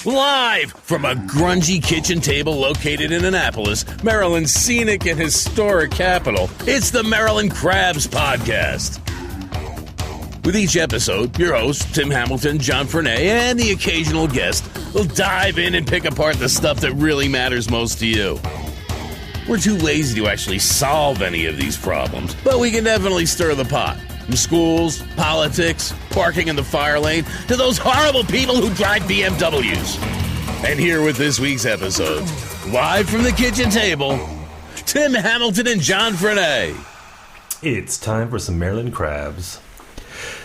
Live from a grungy kitchen table located in Annapolis, Maryland's scenic and historic capital, it's the Maryland Crabs Podcast. With each episode, your hosts, Tim Hamilton, John Fernay, and the occasional guest will dive in and pick apart the stuff that really matters most to you. We're too lazy to actually solve any of these problems, but we can definitely stir the pot. From schools, politics, parking in the fire lane, to those horrible people who drive BMWs. And here with this week's episode, live from the kitchen table, Tim Hamilton and John Fernay. It's time for some Maryland Crabs.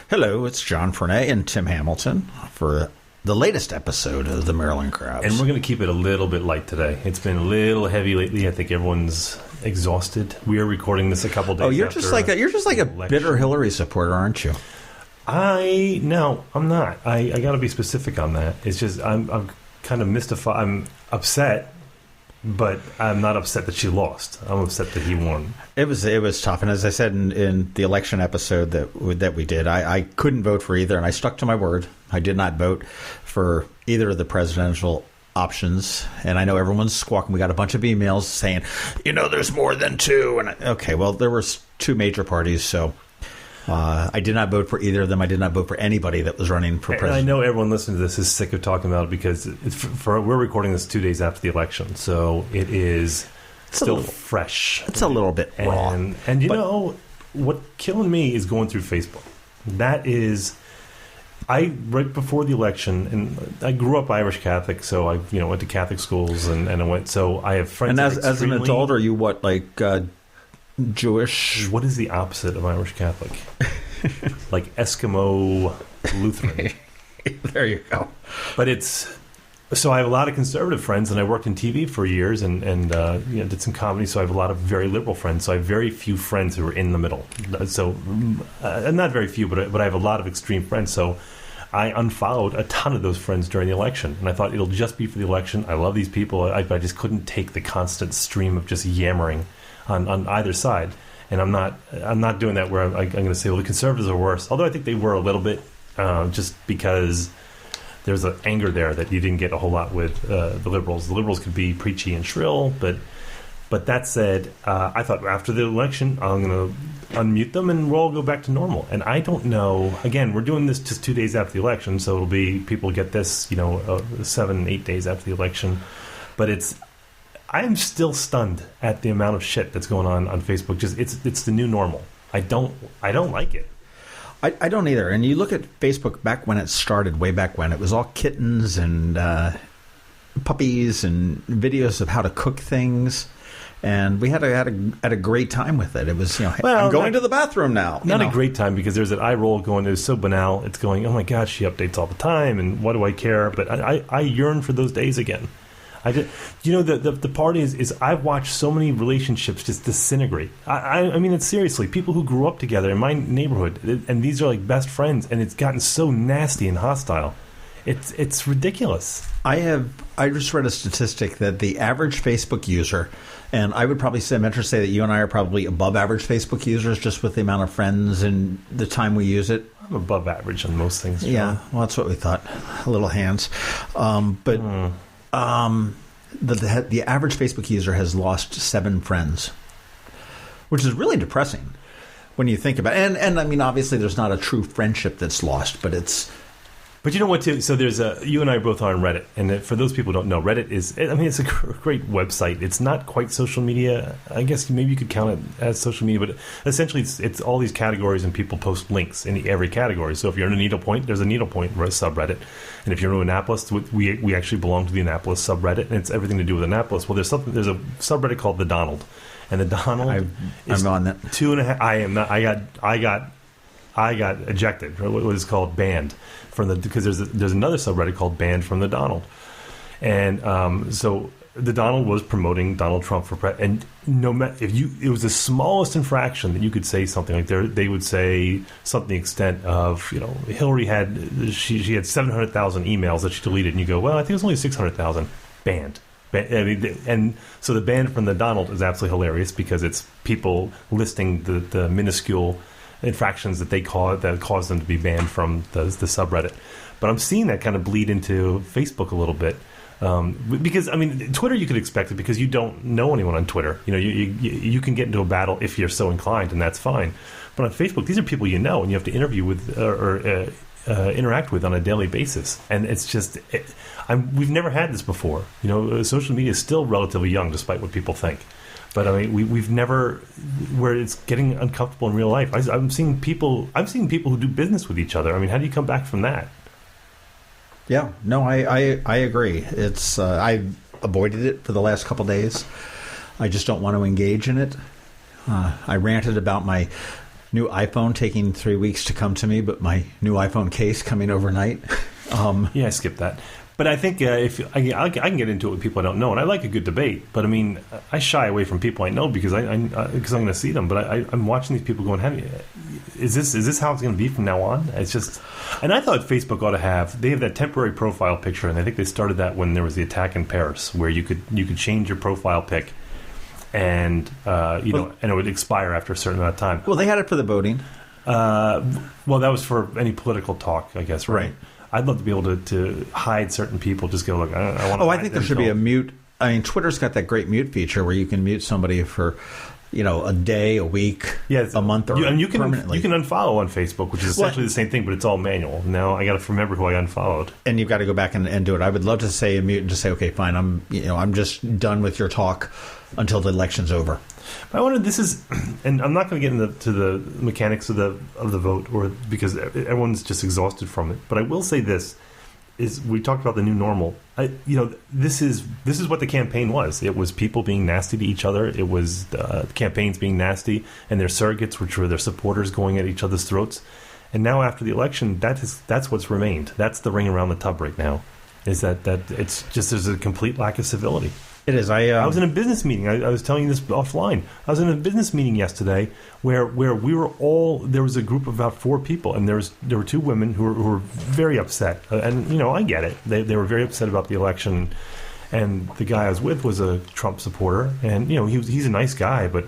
Hello, it's John Fernay and Tim Hamilton for the latest episode of the Maryland Crabs. And we're going to keep it a little bit light today. It's been a little heavy lately. I think everyone's exhausted. We are recording this a couple days. Oh, you're just like a bitter Hillary supporter, aren't you? No, I'm not. I got to be specific on that. It's just I'm kind of mystified. I'm upset, but I'm not upset that she lost. I'm upset that he won. It was tough, and as I said in the election episode that we did, I couldn't vote for either, and I stuck to my word. I did not vote for either of the presidential options, and I know everyone's squawking. We got a bunch of emails saying, there's more than two. And okay, well, there were two major parties, so I did not vote for either of them. I did not vote for anybody that was running for president. And I know everyone listening to this is sick of talking about it because we're recording this 2 days after the election, so it's still fresh. It's a little bit raw. And what killing me is going through Facebook. That is, right before the election, and I grew up Irish Catholic, so I went to Catholic schools, and I went. So I have friends. And as an adult, are you what, like Jewish? What is the opposite of Irish Catholic? Like Eskimo Lutheran. There you go. But so I have a lot of conservative friends, and I worked in TV for years, and did some comedy. So I have a lot of very liberal friends. So I have very few friends who are in the middle. So not very few, but I have a lot of extreme friends. So I unfollowed a ton of those friends during the election, and I thought it'll just be for the election. I love these people. I just couldn't take the constant stream of just yammering on either side. And I'm not doing that where I'm going to say, well, the conservatives are worse. Although I think they were a little bit, just because there's an anger there that you didn't get a whole lot with the liberals. The liberals could be preachy and shrill, but that said, I thought after the election, I'm going to unmute them and we'll all go back to normal. And I don't know. Again, we're doing this just 2 days after the election, so it'll be people get this, 7-8 days after the election. But I'm still stunned at the amount of shit that's going on Facebook. Just it's the new normal. I don't like it. I don't either. And you look at Facebook back when it started, way back when, it was all kittens and puppies and videos of how to cook things. And we had a great time with it. It was, I'm going to the bathroom now. Not a great time, because there's an eye roll going, it was so banal. It's going, oh my gosh, she updates all the time, and what do I care? But I yearn for those days again. The part is I've watched so many relationships just disintegrate. I mean, it's seriously people who grew up together in my neighborhood, and these are like best friends, and it's gotten so nasty and hostile. It's ridiculous. I just read a statistic that the average Facebook user, and I would probably venture to say that you and I are probably above average Facebook users just with the amount of friends and the time we use it. I'm above average on most things. John. Yeah, well, that's what we thought. Little hands, The average Facebook user has lost 7 friends, which is really depressing when you think about it. And I mean, obviously, there's not a true friendship that's lost, but it's. But you know what, too? So there's you and I both are on Reddit, and for those people who don't know, Reddit is, it's a great website. It's not quite social media. I guess maybe you could count it as social media, but essentially it's all these categories, and people post links in every category. So if you're in a needlepoint, there's a needlepoint subreddit. And if you're in Annapolis, we actually belong to the Annapolis subreddit, and it's everything to do with Annapolis. Well, there's a subreddit called the Donald, and the Donald I'm on that. 2.5. I am not. I got ejected, or what is called banned because there's another subreddit called Banned from the Donald, and so the Donald was promoting Donald Trump for president. And no matter it was the smallest infraction that you could say something like they would say something to the extent of Hillary had she had 700,000 emails that she deleted, and you go, well, I think it was only 600,000 banned. And so the ban from the Donald is absolutely hilarious because it's people listing the minuscule infractions that they cause them to be banned from the subreddit. But I'm seeing that kind of bleed into Facebook a little bit. Because, I mean, Twitter you could expect it because you don't know anyone on Twitter. You know, you can get into a battle if you're so inclined, and that's fine. But on Facebook, these are people you know, and you have to interview with or interact with on a daily basis. And it's just, we've never had this before. You know, social media is still relatively young, despite what people think. But I mean, we've never, where it's getting uncomfortable in real life. I'm seeing people who do business with each other. I mean, how do you come back from that? Yeah, no, I agree. It's I avoided it for the last couple of days. I just don't want to engage in it. I ranted about my new iPhone taking 3 weeks to come to me, but my new iPhone case coming overnight. Yeah, I skipped that. But I think if I can get into it with people I don't know, and I like a good debate. But I mean, I shy away from people I know because I'm going to see them. But I'm watching these people going, is this how it's going to be from now on? It's just, and I thought Facebook ought to have that temporary profile picture, and I think they started that when there was the attack in Paris, where you could change your profile pic, and and it would expire after a certain amount of time. Well, they had it for the voting. Well, that was for any political talk, I guess, right? I'd love to be able to hide certain people. Just go, look, I want to. I think there should be a mute. I mean, Twitter's got that great mute feature where you can mute somebody for, a day, a week, a month, or permanently. You can unfollow on Facebook, which is essentially the same thing, but it's all manual. Now I got to remember who I unfollowed, and you've got to go back and do it. I would love to say mute and just say, okay, fine, I'm just done with your talk until the election's over. I wonder, and I'm not going to get into the mechanics of the vote, or because everyone's just exhausted from it. But I will say this: is we talked about the new normal. This is what the campaign was. It was people being nasty to each other. It was campaigns being nasty, and their surrogates, which were their supporters, going at each other's throats. And now after the election, that's what's remained. That's the ring around the tub right now. Is that it's just there's a complete lack of civility. It is. I was in a business meeting. I was telling you this offline. I was in a business meeting yesterday where we were all. There was a group of about 4 people, and there were 2 women who were very upset. And I get it. They were very upset about the election. And the guy I was with was a Trump supporter, and he's a nice guy, but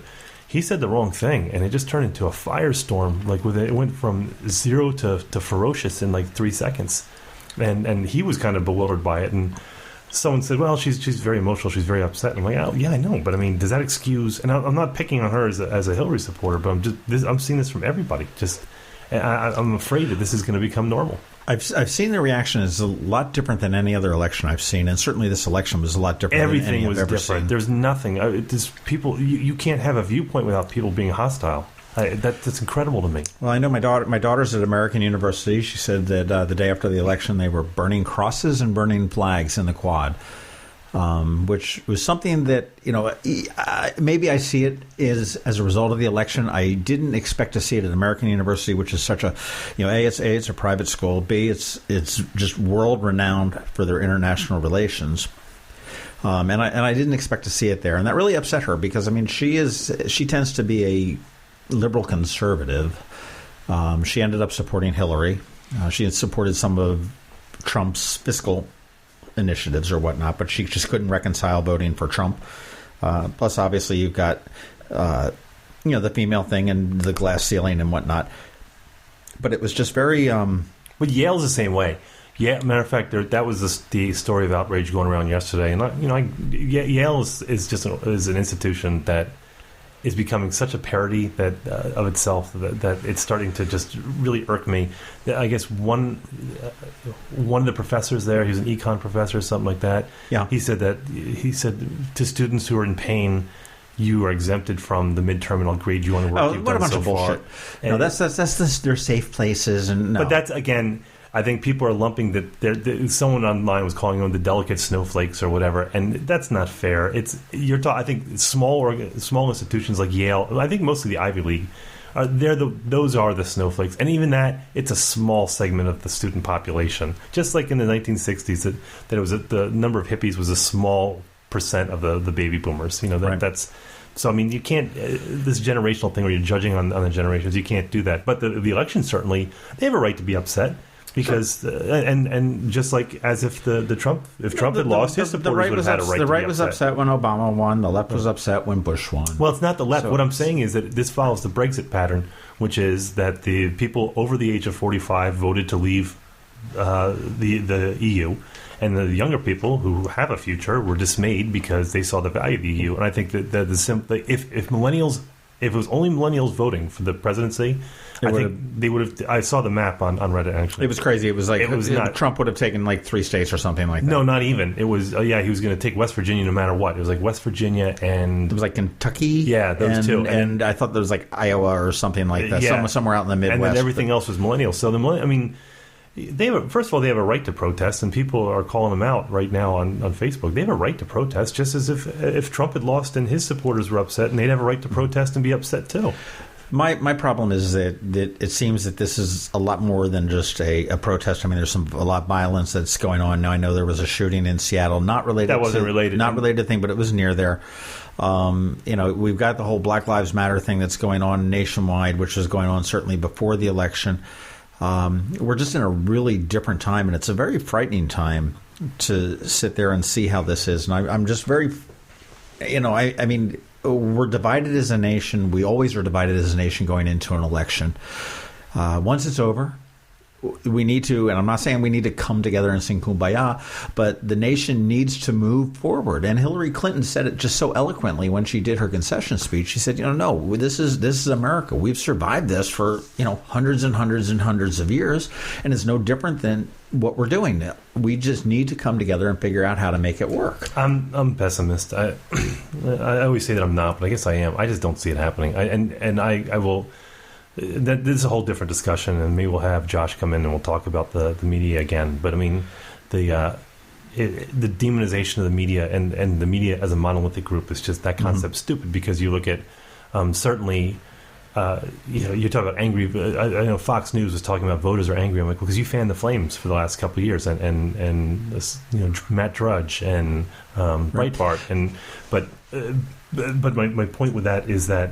he said the wrong thing, and it just turned into a firestorm. Like it went from 0 to ferocious in like 3 seconds, and he was kind of bewildered by it. And someone said, well, she's very emotional, she's very upset. And I'm like, oh, yeah, I know, but I mean, does that excuse? And I'm not picking on her as a Hillary supporter, but I'm seeing this from everybody. I'm afraid that this is going to become normal. I've seen the reaction is a lot different than any other election I've seen, and certainly this election was a lot different. Everything than any was I've ever different. seen. There's nothing. People. You can't have a viewpoint without people being hostile. That's incredible to me. Well, I know my daughter's at American University. She said that the day after the election, they were burning crosses and burning flags in the quad, which was something that maybe I see it as a result of the election. I didn't expect to see it at American University, which is such a it's a private school. B, it's just world renowned for their international relations. And I didn't expect to see it there, and that really upset her because I mean she tends to be a liberal conservative. She ended up supporting Hillary. She had supported some of Trump's fiscal initiatives or whatnot, but she just couldn't reconcile voting for Trump. Plus, obviously, you've got the female thing and the glass ceiling and whatnot. But it was just very. But Yale's the same way. Yeah, matter of fact, that was the story of outrage going around yesterday, and Yale is an institution that is becoming such a parody that of itself that it's starting to just really irk me. I guess one of the professors there, he was an econ professor or something like that. Yeah, he said to students who are in pain, you are exempted from the midterm and I'll grade you on the work you've done so far. Bullshit. No, that's their safe places, and no. But that's again. I think people are lumping that. Someone online was calling them the delicate snowflakes or whatever, and that's not fair. I think small institutions like Yale. I think mostly the Ivy League. Those are the snowflakes, and even that, it's a small segment of the student population. Just like in the 1960s, that it was the number of hippies was a small percent of the baby boomers. Right. That's. So I mean, you can't this generational thing where you're judging on the generations. You can't do that. But the election, certainly they have a right to be upset. Because and just like as if Trump had lost, his supporters would have had a right to be upset. The right was upset when Obama won. The left was upset when Bush won. Well, it's not the left. What I'm saying is that this follows the Brexit pattern, which is that the people over the age of 45 voted to leave the EU. And the younger people who have a future were dismayed because they saw the value of the EU. And I think that if millennials, if it was only millennials voting for the presidency, I think they would have. I saw the map on Reddit, actually. It was crazy. It was like Trump would have taken like 3 states or something like that. No, not even. It was he was going to take West Virginia no matter what. It was like West Virginia and it was like Kentucky. Yeah, those two. And I thought there was like Iowa or something like that. Yeah. Somewhere out in the Midwest. And then everything else was millennials. So first of all, they have a right to protest, and people are calling them out right now on Facebook. They have a right to protest, just as if Trump had lost and his supporters were upset, and they'd have a right to protest and be upset too. My problem is that it seems that this is a lot more than just a protest. I mean, there's a lot of violence that's going on now. I know there was a shooting in Seattle, not related to thing, but it was near there. We've got the whole Black Lives Matter thing that's going on nationwide, which was going on certainly before the election. We're just in a really different time, and it's a very frightening time to sit there and see how this is. And I'm just very, I mean, we're divided as a nation. We always are divided as a nation going into an election. Once it's over, we need to, and I'm not saying we need to come together and sing Kumbaya, but the nation needs to move forward. And Hillary Clinton said it just so eloquently when she did her concession speech. She said, no, this is America. We've survived this for, hundreds and hundreds and hundreds of years, and it's no different than what we're doing now. We just need to come together and figure out how to make it work. I'm a pessimist. I always say that I'm not, but I guess I am. I just don't see it happening. I will. This is a whole different discussion, and maybe we'll have Josh come in and we'll talk about the media again. But I mean, the demonization of the media and the media as a monolithic group is just that concept's stupid, because you look at certainly. You talk about angry. I know Fox News was talking about voters are angry. I'm like, well, because you fanned the flames for the last couple of years, and this, Matt Drudge and Breitbart, but my point with that is that.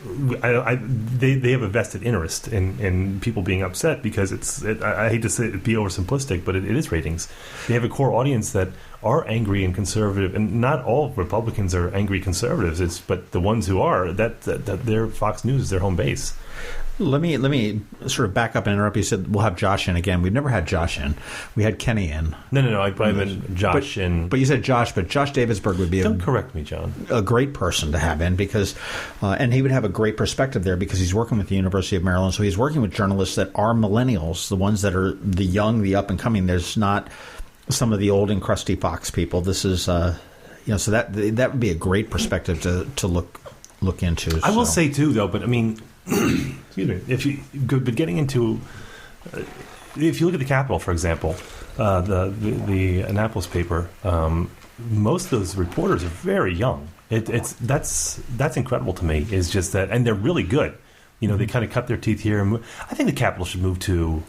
They have a vested interest in people being upset, because I hate to say it, be oversimplistic, but it is ratings. They have a core audience that are angry and conservative, and not all Republicans are angry conservatives. But the ones who are, that their Fox News is their home base. Let me sort of back up and interrupt. You said we'll have Josh in again. We've never had Josh in. We had Kenny in. No. I meant Josh in. But you said Josh. But Josh Davidsburg would be don't correct me, John. A great person to have in, because, and he would have a great perspective there, because he's working with the University of Maryland. So he's working with journalists that are millennials, the ones that are the young, the up and coming. There's not some of the old and crusty Fox people. This is, so that would be a great perspective to look into. I will say too, though. But I mean. Excuse me. But getting into, if you look at the Capitol, for example, the Annapolis paper, most of those reporters are very young. That's incredible to me. Is just that, and they're really good. They kind of cut their teeth here. I think the Capitol should move to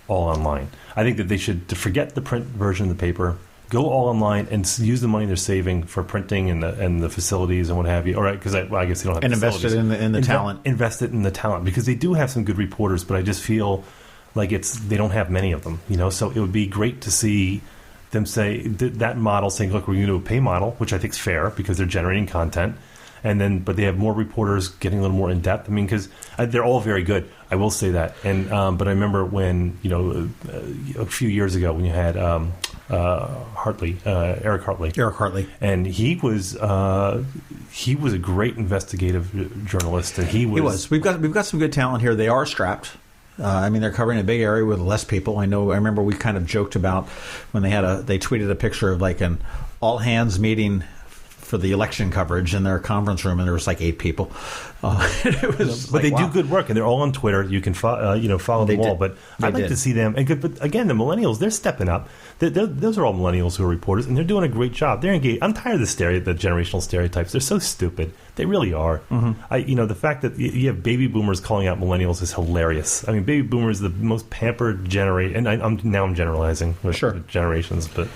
all online. I think that they should forget the print version of the paper. Go all online and use the money they're saving for printing and the facilities and what have you. All right, because I guess they don't have. And invest it in the talent. Invest it in the talent, because they do have some good reporters, but I just feel like they don't have many of them. So it would be great to see them say that model, saying, "Look, we're going to do a pay model," which I think is fair because they're generating content, but they have more reporters getting a little more in depth. I mean, because they're all very good. I will say that. And but I remember when a few years ago when you had. Eric Hartley, and he was a great investigative journalist, and he was. We've got some good talent here. They are strapped. They're covering a big area with less people. I remember we kind of joked about when they tweeted a picture of like an all hands meeting for the election coverage in their conference room, and there was like 8 people. But they do good work, and they're all on Twitter. You can follow them all. But I'd like to see them. But again, the millennials, they're stepping up. Those are all millennials who are reporters, and they're doing a great job. They're engaged. I'm tired of the generational stereotypes. They're so stupid. They really are. Mm-hmm. The fact that you have baby boomers calling out millennials is hilarious. I mean, baby boomers are the most pampered generation, and I'm generalizing with generations, but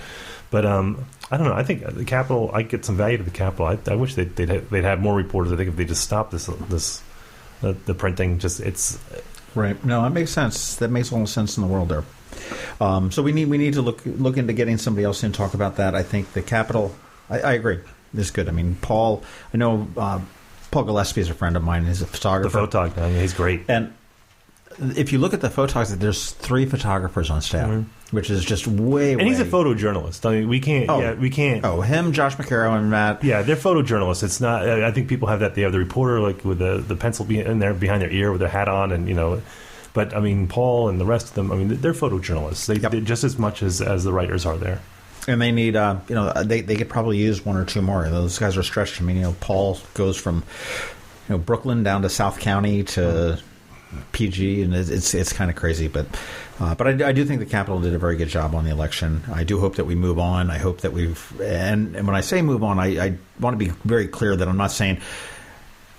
I don't know. I think the Capitol. I get some value to the Capitol. I wish they'd have more reporters. I think if they just stopped the printing, it's right. No, that makes sense. That makes all the sense in the world there. So we need to look into getting somebody else in to talk about that. I think the Capitol. I agree. This is good. I mean, Paul. I know Paul Gillespie is a friend of mine. He's a photographer. The photog. He's great. And if you look at the photogs, there's 3 photographers on staff, which is just way. And he's a photojournalist. I mean, we can't. We can't. Oh, him, Josh McCarroll, and Matt. Yeah, they're photojournalists. It's not. I think people have that. They have the reporter like with the pencil in there behind their ear with their hat on, and But I mean, Paul and the rest of them. I mean, they're photojournalists. They're just as much as the writers are there. And they need, they could probably use 1 or 2 more. Those guys are stretched. I mean, Paul goes from, Brooklyn down to South County to PG, and it's kind of crazy. But I do think the Capitol did a very good job on the election. I do hope that we move on. I hope that and when I say move on, I want to be very clear that I'm not saying,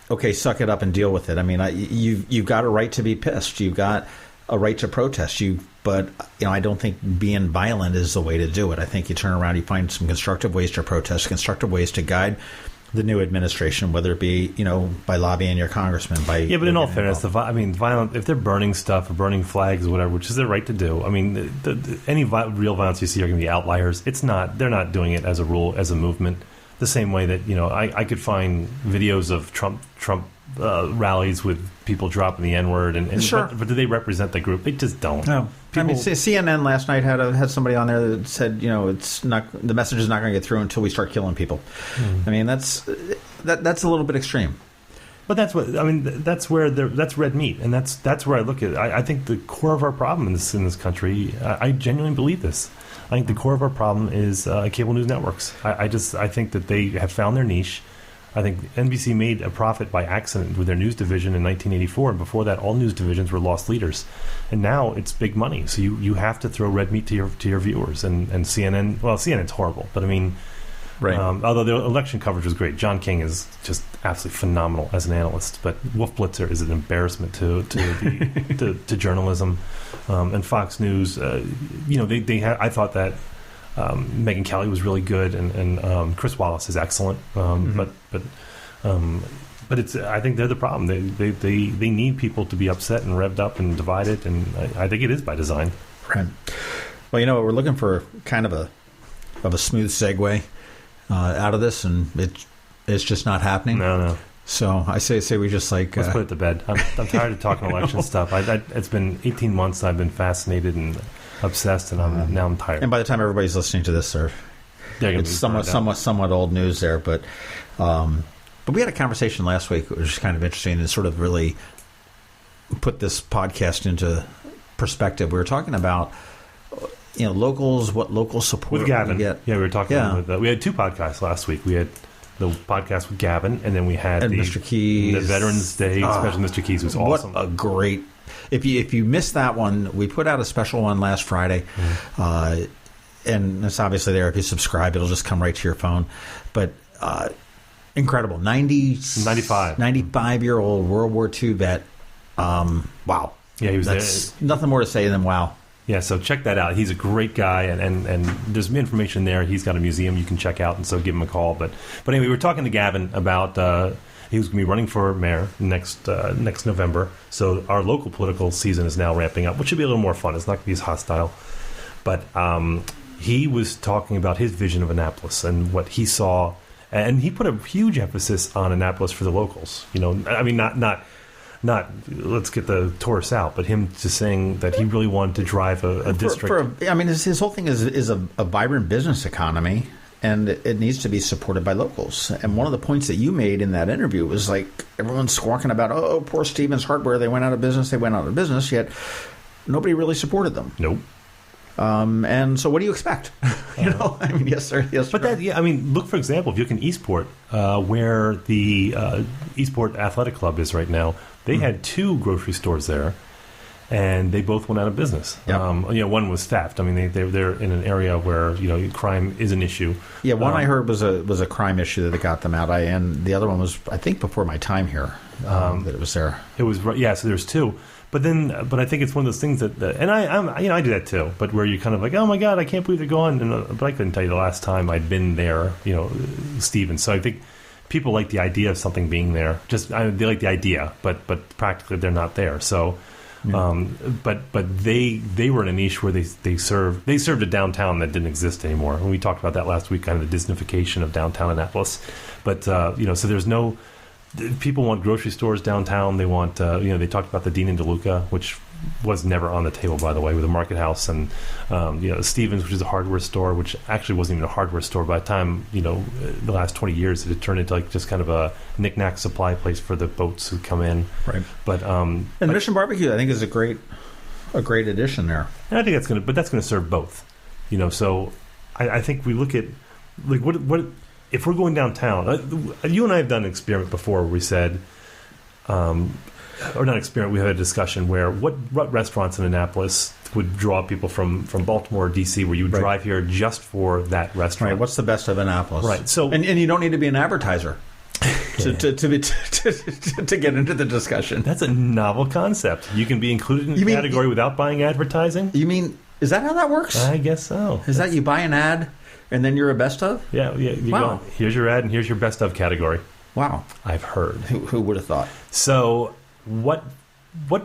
okay, suck it up and deal with it. I mean, you've got a right to be pissed. You've got a right to protest. But I don't think being violent is the way to do it. I think you turn around, you find some constructive ways to protest, constructive ways to guide the new administration, whether it be by lobbying your congressman. But in all fairness, violent. If they're burning stuff or burning flags or whatever, which is their right to do. I mean, any real violence you see are going to be outliers. It's not. They're not doing it as a rule, as a movement. The same way that I could find videos of Trump rallies with people dropping the N-word, and sure. But do they represent the group? They just don't. No. CNN last night had somebody on there that said, it's not, the message is not going to get through until we start killing people. I mean, that's a little bit extreme. But that's red meat, and that's where I look at it. I think the core of our problem in this country. I genuinely believe this. I think the core of our problem is cable news networks. I think that they have found their niche. I think NBC made a profit by accident with their news division in 1984, and before that, all news divisions were lost leaders. And now it's big money, so you have to throw red meat to your viewers. And CNN, well, CNN's horrible, but I mean, right. Although the election coverage was great, John King is just absolutely phenomenal as an analyst. But Wolf Blitzer is an embarrassment to to journalism, and Fox News. I thought that. Megyn Kelly was really good, and Chris Wallace is excellent. But it's. I think they're the problem. They need people to be upset and revved up and divided, and I think it is by design. Right. Well, we're looking for kind of a smooth segue out of this, and it's just not happening. No. So I say we just let's put it to bed. I'm tired of talking election stuff. It's been 18 months. I've been fascinated and obsessed, and now I'm tired. And by the time everybody's listening to this, it's somewhat old news there. But we had a conversation last week, which was kind of interesting, and sort of really put this podcast into perspective. We were talking about locals, what local support with Gavin. We get. Yeah, we were talking. We had 2 podcasts last week. We had the podcast with Gavin, and then we had Mr. Keys, the Veterans Day special. Mr. Keys was awesome. What a great. If you missed that one, we put out a special one last Friday, and it's obviously there. If you subscribe, it'll just come right to your phone. But incredible, 95-year-old World War II vet. Wow. Yeah, he was. That's nothing more to say than wow. Yeah, so check that out. He's a great guy, and there's information there. He's got a museum you can check out, and so give him a call. But anyway, we were talking to Gavin about. He was going to be running for mayor next November. So our local political season is now ramping up, which should be a little more fun. It's not going to be as hostile. But he was talking about his vision of Annapolis and what he saw. And he put a huge emphasis on Annapolis for the locals. Not let's get the tourists out, but him just saying that he really wanted to drive a district. His whole thing is a vibrant business economy. And it needs to be supported by locals. And one of the points that you made in that interview was everyone's squawking about, poor Stevens Hardware, they went out of business, yet nobody really supported them. Nope. And so what do you expect? Yes, sir. Yes, but look, for example, if you look in Eastport, where the Eastport Athletic Club is right now, they had 2 grocery stores there. And they both went out of business. Yep. One was theft. I mean, they're in an area where crime is an issue. Yeah, one I heard was a crime issue that got them out. And the other one was, I think, before my time here that it was there. It was So there's 2, but I think it's one of those things that and I do that too. But where you're kind of like, oh my God, I can't believe they're gone. But I couldn't tell you the last time I'd been there. Stephen. So I think people like the idea of something being there. They like the idea, but practically they're not there. So. Yeah. But they were in a niche where they served a downtown that didn't exist anymore, and we talked about that last week, kind of the Disneyfication of downtown Annapolis. But so there's no people want grocery stores downtown. They want they talked about the Dean and DeLuca, which was never on the table, by the way, with the Market House and Stevens, which is a hardware store, which actually wasn't even a hardware store by the time the last 20 years it had turned into like just kind of a knick-knack supply place for the boats who come in. Right. But and Mission Barbecue, I think, is a great addition there. And I think that's gonna serve both. So I think we look at like what if we're going downtown. You and I have done an experiment before where we said. Or not experiment, we had a discussion where what restaurants in Annapolis would draw people from Baltimore or D.C. where you would drive here just for that restaurant. Right. What's the best of Annapolis? Right. So and you don't need to be an advertiser to get into the discussion. That's a novel concept. You can be included in the category without buying advertising. You mean, is that how that works? I guess so. Is that you buy an ad and then you're a best of? Yeah. You go, here's your ad and here's your best of category. Wow. I've heard. Who would have thought? So what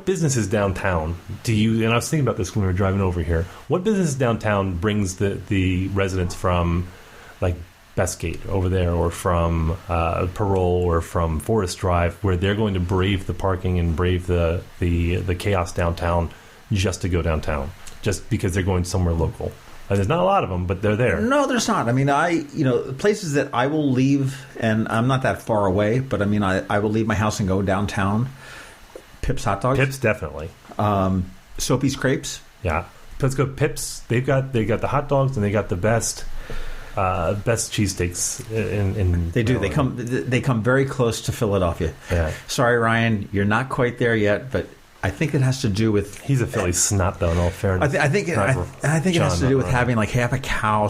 businesses downtown do you, and I was thinking about this when we were driving over here, what business downtown brings the residents from like Bestgate over there or from Parole or from Forest Drive where they're going to brave the parking and brave the chaos downtown just to go downtown, just because they're going somewhere local? There's not a lot of them, but they're there. No, there's not. I mean, places that I will leave, and I'm not that far away, but I mean, I will leave my house and go downtown. Pips Hot Dogs. Pips, definitely. Sophie's Crepes. Yeah. Let's go Pips. They got the hot dogs and they got the best cheesesteaks in They do. Maryland. They come very close to Philadelphia. Yeah. Sorry, Ryan, you're not quite there yet, but I think it has to do with... He's a Philly snot, though, in all fairness. I think it has to do with having like half a cow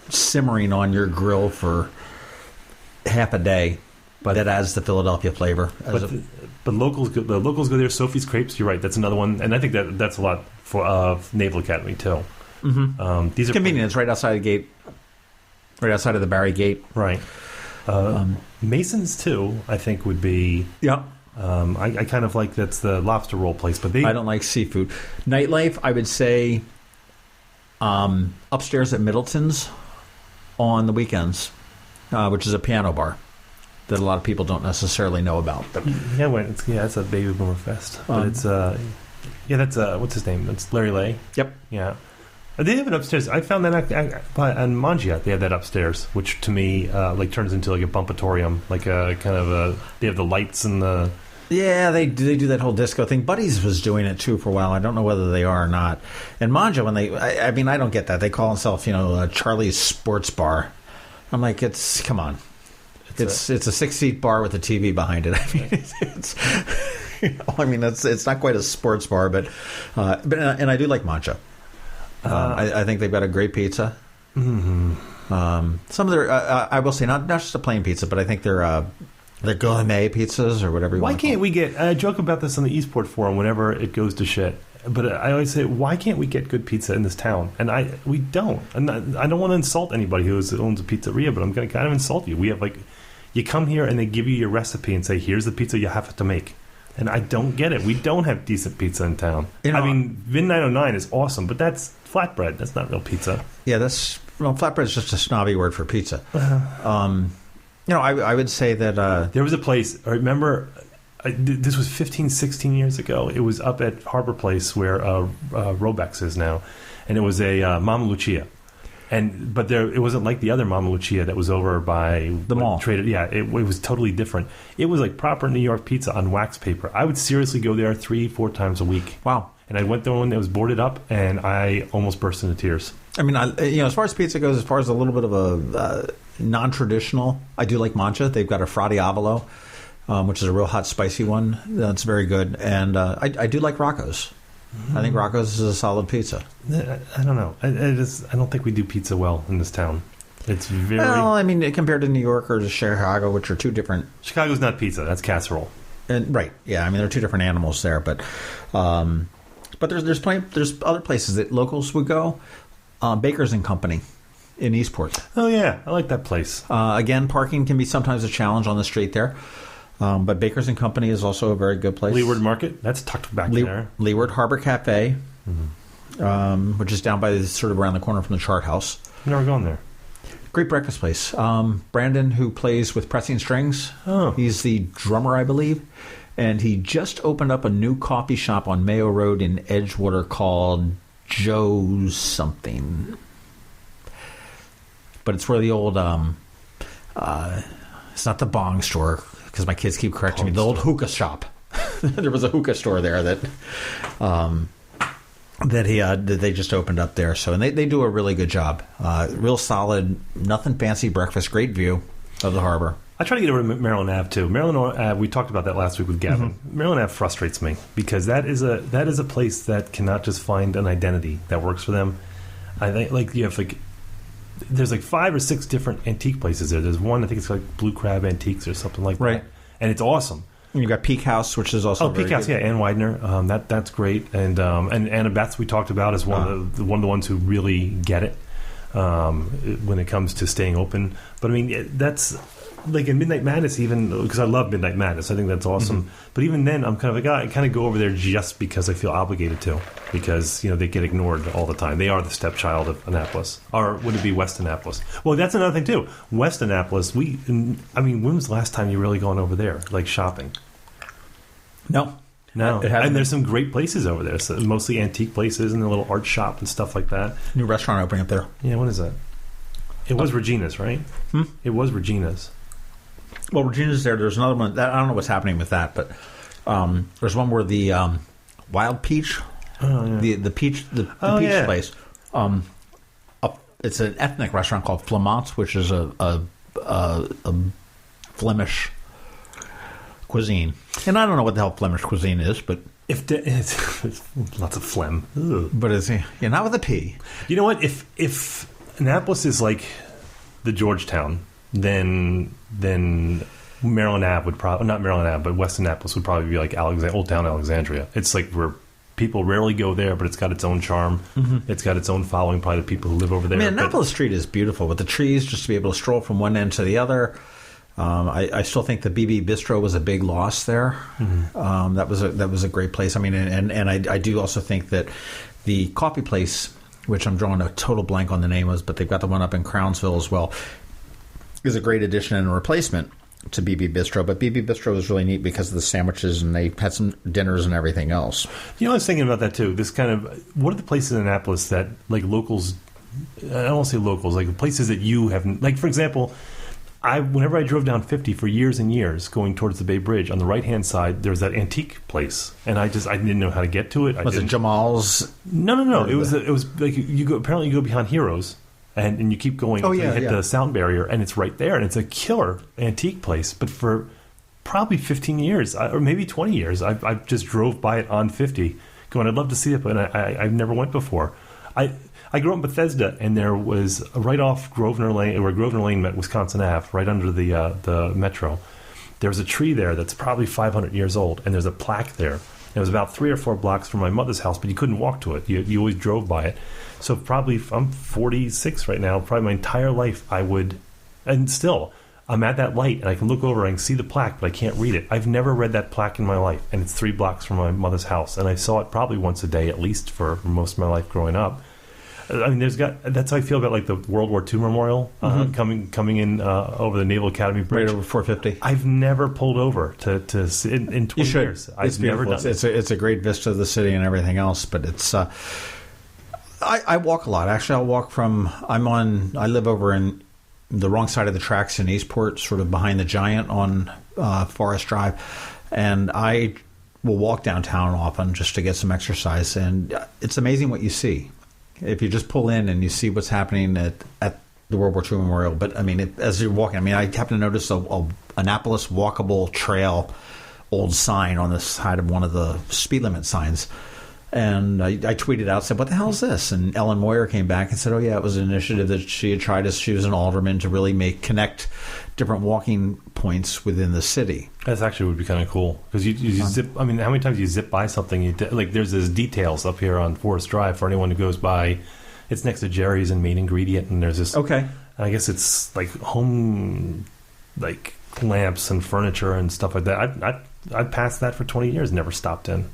simmering on your grill for half a day. But that adds the Philadelphia flavor. But locals go there. Sophie's Crepes, you're right. That's another one. And I think that's a lot for Naval Academy, too. Mm-hmm. These are convenient. It's right outside the gate. Right outside of the Barry Gate. Right. Mason's, too, I think would be... Yep. I kind of like that's the lobster roll place, but I don't like seafood. Nightlife, I would say upstairs at Middleton's on the weekends, which is a piano bar that a lot of people don't necessarily know about. But it's a baby boomer fest. But it's that's what's his name? It's Larry Lay. Yep. Yeah. They have it upstairs. I found that on Mangia. They have that upstairs, which to me turns into like a bumpatorium, like a kind of a. They have the lights and the. Yeah, they do that whole disco thing. Buddy's was doing it too for a while. I don't know whether they are or not. And Mangia, when I mean, I don't get that. They call themselves, Charlie's Sports Bar. I'm like, come on. It's a 6-seat bar with a TV behind it. I mean, it's not quite a sports bar, but I do like Mangia. I think they've got a great pizza. Mm-hmm. Some of their, I will say, not just a plain pizza, but I think they're gourmet pizzas or whatever. Why can't we get? I joke about this on the Eastport Forum whenever it goes to shit. But I always say, why can't we get good pizza in this town? And we don't. And I don't want to insult anybody who owns a pizzeria, but I'm going to kind of insult you. We have you come here and they give you your recipe and say, here's the pizza you have to make. And I don't get it. We don't have decent pizza in town. I mean, Vin 909 is awesome, but that's flatbread. That's not real pizza. Yeah, flatbread is just a snobby word for pizza. Uh-huh. I would say that... there was a place, I remember, this was 15, 16 years ago. It was up at Harbor Place where Robex is now. And it was a Mama Lucia. But it wasn't like the other Mama Lucia that was over by the mall. It was totally different. It was like proper New York pizza on wax paper. I would seriously go there 3-4 times a week. Wow. And I went there when it was boarded up, and I almost burst into tears. I mean, as far as pizza goes, as far as a little bit of a non-traditional, I do like Mangia. They've got a Frati Avolo, which is a real hot, spicy one. That's very good. And I do like Rocco's. I think Rocco's is a solid pizza. I don't know. I don't think we do pizza well in this town. It's very... Well, I mean, compared to New York or to Chicago, which are two different... Chicago's not pizza. That's casserole. Right. Yeah. I mean, they're two different animals there. But there's other places that locals would go. Baker's and Company in Eastport. Oh, yeah. I like that place. Again, parking can be sometimes a challenge on the street there. But Baker's and Company is also a very good place. Leeward Market, that's tucked back there. Leeward Harbor Cafe, which is down by sort of around the corner from the Chart House. Never gone there. Great breakfast place. Brandon, who plays with Pressing Strings, oh. He's the drummer, I believe, and he just opened up a new coffee shop on Mayo Road in Edgewater called Joe's something. But it's where the old, it's not the bong store, because my kids keep correcting me, the old hookah shop. There was a hookah store there that they just opened up there. So, and they do a really good job. Real solid, nothing fancy breakfast, great view of the harbor. I try to get over to Maryland Ave too. Maryland Ave, we talked about that last week with Gavin. Mm-hmm. Maryland Ave frustrates me because that is a place that cannot just find an identity that works for them. I think there's 5 or 6 different antique places there. There's one, I think it's like Blue Crab Antiques or something like that, and it's awesome. And you've got Peak House, which is also Peak House, good. Ann Widener. That's great, and Anna Betts we talked about is one of the ones who really get it when it comes to staying open. But I mean, that's like in Midnight Madness, even because I love Midnight Madness, I think that's awesome. Mm-hmm. But even then, I'm kind of like, I kind of go over there just because I feel obligated to, because they get ignored all the time. They are the stepchild of Annapolis, or would it be West Annapolis? Well, that's another thing too. West Annapolis. When was the last time you really gone over there, like shopping? No. And there's some great places over there. So mostly antique places and a little art shop and stuff like that. New restaurant opening up there. Yeah, what is that? It was Regina's, right? It was Regina's. Well, Regina's there. There's another one. I don't know what's happening with that, but there's one where the Wild Peach, the peach place. It's an ethnic restaurant called Flamands, which is a Flemish cuisine. And I don't know what the hell Flemish cuisine is, but it's lots of phlegm. Ugh. But it's not with a P. You know what? If Annapolis is like the Georgetown, then Maryland Ave would probably, not Maryland Ave, but West Annapolis would probably be like Old Town Alexandria. It's like where people rarely go there, but it's got its own charm. Mm-hmm. It's got its own following, probably the people who live over there. Annapolis Street is beautiful with the trees, just to be able to stroll from one end to the other. I still think the BB Bistro was a big loss there. Mm-hmm. That was a great place. I mean, and I do also think that the coffee place, which I'm drawing a total blank on the name of, but they've got the one up in Crownsville as well, is a great addition and a replacement to BB Bistro. But BB Bistro was really neat because of the sandwiches, and they had some dinners and everything else. I was thinking about that too. This kind of, what are the places in Annapolis that like locals, I don't want to say locals, like places that you haven't, like for example, whenever I drove down 50 for years and years going towards the Bay Bridge, on the right-hand side, there's that antique place. And I didn't know how to get to it. Was it Jamal's? No. It was like apparently you go behind Heroes. And you keep going until you hit the sound barrier, and it's right there. And it's a killer antique place. But for probably 15 years, or maybe 20 years, I just drove by it on 50, going, I'd love to see it, but I never went before. I grew up in Bethesda, and there was right off Grosvenor Lane, where Grosvenor Lane met Wisconsin Ave, right under the metro. There's a tree there that's probably 500 years old, and there's a plaque there. It was about 3 or 4 blocks from my mother's house, but you couldn't walk to it. You always drove by it. So probably, I'm 46 right now, probably my entire life I would, and still, I'm at that light, and I can look over and I can see the plaque, but I can't read it. I've never read that plaque in my life, and it's 3 blocks from my mother's house, and I saw it probably once a day, at least for most of my life growing up. I mean, that's how I feel about like the World War II memorial coming in over the Naval Academy Bridge. Right over 450. I've never pulled over to sit in 20 years. I've never done it. It's a great vista of the city and everything else, but it's... I walk a lot. Actually, I'll walk from... I live over in the wrong side of the tracks in Eastport, sort of behind the Giant on Forest Drive, and I will walk downtown often just to get some exercise, and it's amazing what you see. If you just pull in and you see what's happening at the World War II Memorial. But, I mean, as you're walking, I happen to notice a Annapolis walkable trail old sign on the side of one of the speed limit signs. And I tweeted out, said, what the hell is this? And Ellen Moyer came back and said, oh, yeah, it was an initiative that she had tried as she was an alderman to really connect different walking points within the city. That actually would be kind of cool. Because you zip, how many times you zip by something, there's this details up here on Forest Drive for anyone who goes by. It's next to Jerry's and Main Ingredient, and there's this. Okay. I guess it's like home, like lamps and furniture and stuff like that. I'd passed that for 20 years, never stopped in.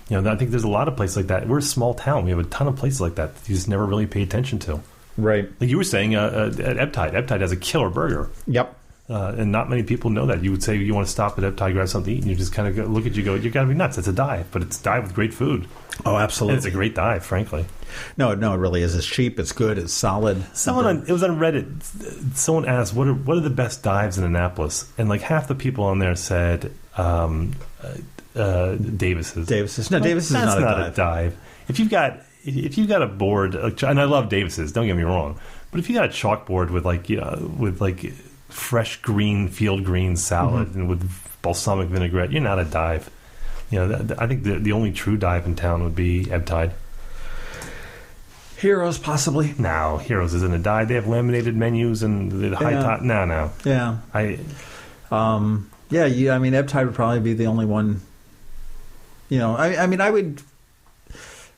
I think there's a lot of places like that. We're a small town. We have a ton of places like that you just never really pay attention to. Right. Like you were saying, at Eptide. Eptide has a killer burger. Yep. And not many people know that. You would say you want to stop at Eptide, grab something to eat, and you just kind of look at you, go, you got to be nuts. It's a dive, but it's a dive with great food. Oh, absolutely. And it's a great dive, frankly. No, it really is. It's cheap. It's good. It's solid. It was on Reddit. Someone asked, "What are the best dives in Annapolis?" And like half the people on there said Davis's. Davis's. No, Davis's is not a dive. If you've got a board, and I love Davis's, don't get me wrong, but if you got a chalkboard with fresh green field green salad and with balsamic vinaigrette, you're not a dive. I think the only true dive in town would be Eptide. Heroes, possibly. No, Heroes isn't a dive. They have laminated menus and the high top. No. Yeah. Eptide would probably be the only one. I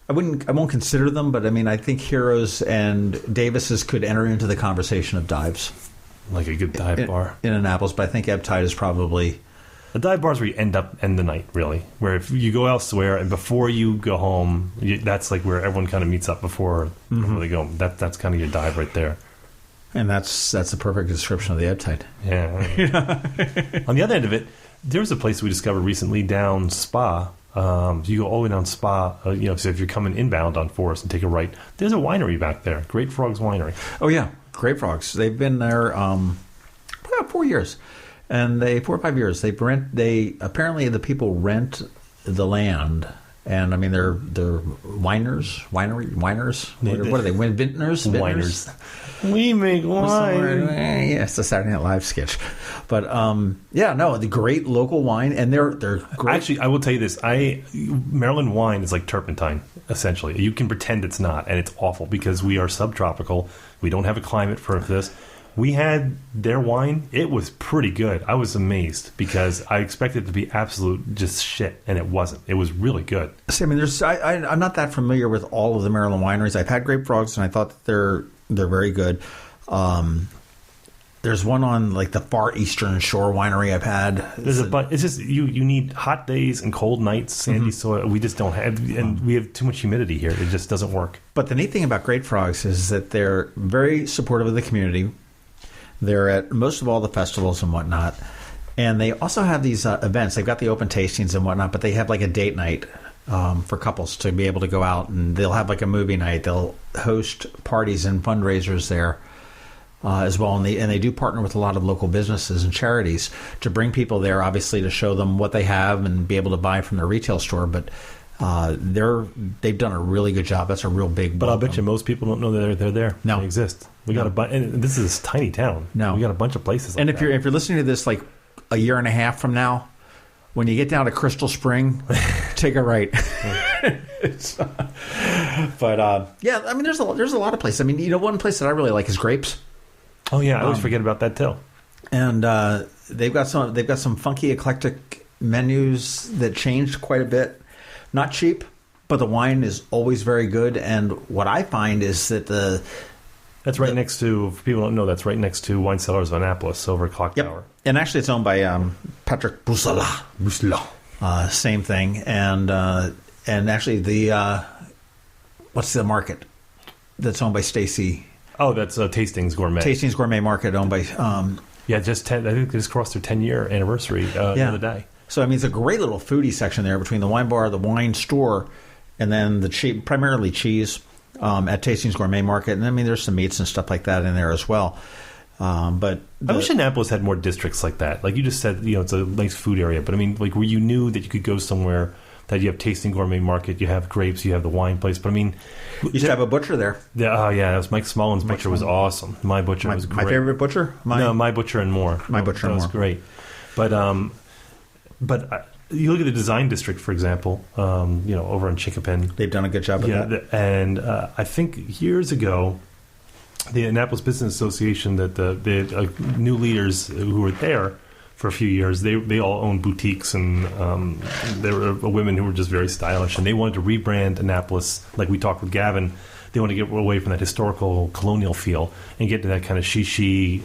won't consider them, but I think Heroes and Davis's could enter into the conversation of dives. Like a good dive bar in Annapolis, but I think Eptide is probably a dive bar is where you end the night, really. Where if you go elsewhere and before you go home, that's like where everyone kind of meets up before they go. That's kind of your dive right there. And that's a perfect description of the Eptide. Yeah. On the other end of it, there was a place we discovered recently down Spa. You go all the way down Spa. So if you're coming inbound on Forest and take a right, there's a winery back there, Great Frogs Winery. Oh yeah. Great Frogs. They've been there about 4 years, and 4 or 5 years. They apparently the people rent the land, and they're wineries. What are they? Vintners. We make wine. Yeah, it's a Saturday Night Live sketch, but the great local wine, and they're great. Actually, I will tell you this: Maryland wine is like turpentine. Essentially, you can pretend it's not, and it's awful because we are subtropical. We don't have a climate for this. We had their wine. It was pretty good. I was amazed because I expected it to be absolute just shit, and it wasn't. It was really good. See, I'm not that familiar with all of the Maryland wineries. I've had Great Frogs, and I thought that they're very good. There's one on like the Far Eastern Shore Winery I've had. There's it's just you need hot days and cold nights, sandy soil. We just don't have, and we have too much humidity here. It just doesn't work. But the neat thing about Great Frogs is that they're very supportive of the community. They're at most of all the festivals and whatnot, and they also have these events. They've got the open tastings and whatnot, but they have like a date night for couples to be able to go out, and they'll have like a movie night. They'll host parties and fundraisers there. As well, and they do partner with a lot of local businesses and charities to bring people there, obviously to show them what they have and be able to buy from their retail store. But they've done a really good job. That's a real big. But I'll bet you most people don't know that they're there. No, they exist. We got and this is a tiny town. No, we got a bunch of places. And if you're listening to this like a year and a half from now, when you get down to Crystal Spring, take a right. There's a lot of places. One place that I really like is Grapes. Oh yeah, I always forget about that too. And they've got some funky, eclectic menus that changed quite a bit. Not cheap, but the wine is always very good. And what I find is that that's right next to, if people don't know, that's right next to Wine Cellars of Annapolis, over at Clock Tower. And actually, it's owned by Patrick Boussalat. Same thing. And actually, what's the market that's owned by Stacy? Oh, that's Tastings Gourmet. Tastings Gourmet Market, owned by... I think they just crossed their 10-year anniversary the other day. So, it's a great little foodie section there between the wine bar, the wine store, and then the primarily cheese at Tastings Gourmet Market. And, there's some meats and stuff like that in there as well. But I wish Annapolis had more districts like that. Like you just said, it's a nice food area. But, where you knew that you could go somewhere that you have Tasting Gourmet Market, you have Grapes, you have the wine place. But you used to have a butcher there. Yeah, that was Mike Smullen's butcher was awesome. My butcher was great. My favorite butcher? My Butcher and More. My Butcher and More. That was great. But you look at the Design District, for example, over in Chickapin. They've done a good job of that. And I think years ago, the Annapolis Business Association, that the new leaders who were there for a few years, they all owned boutiques, and there were women who were just very stylish, and they wanted to rebrand Annapolis, like we talked with Gavin. They wanted to get away from that historical colonial feel and get to that kind of shishi,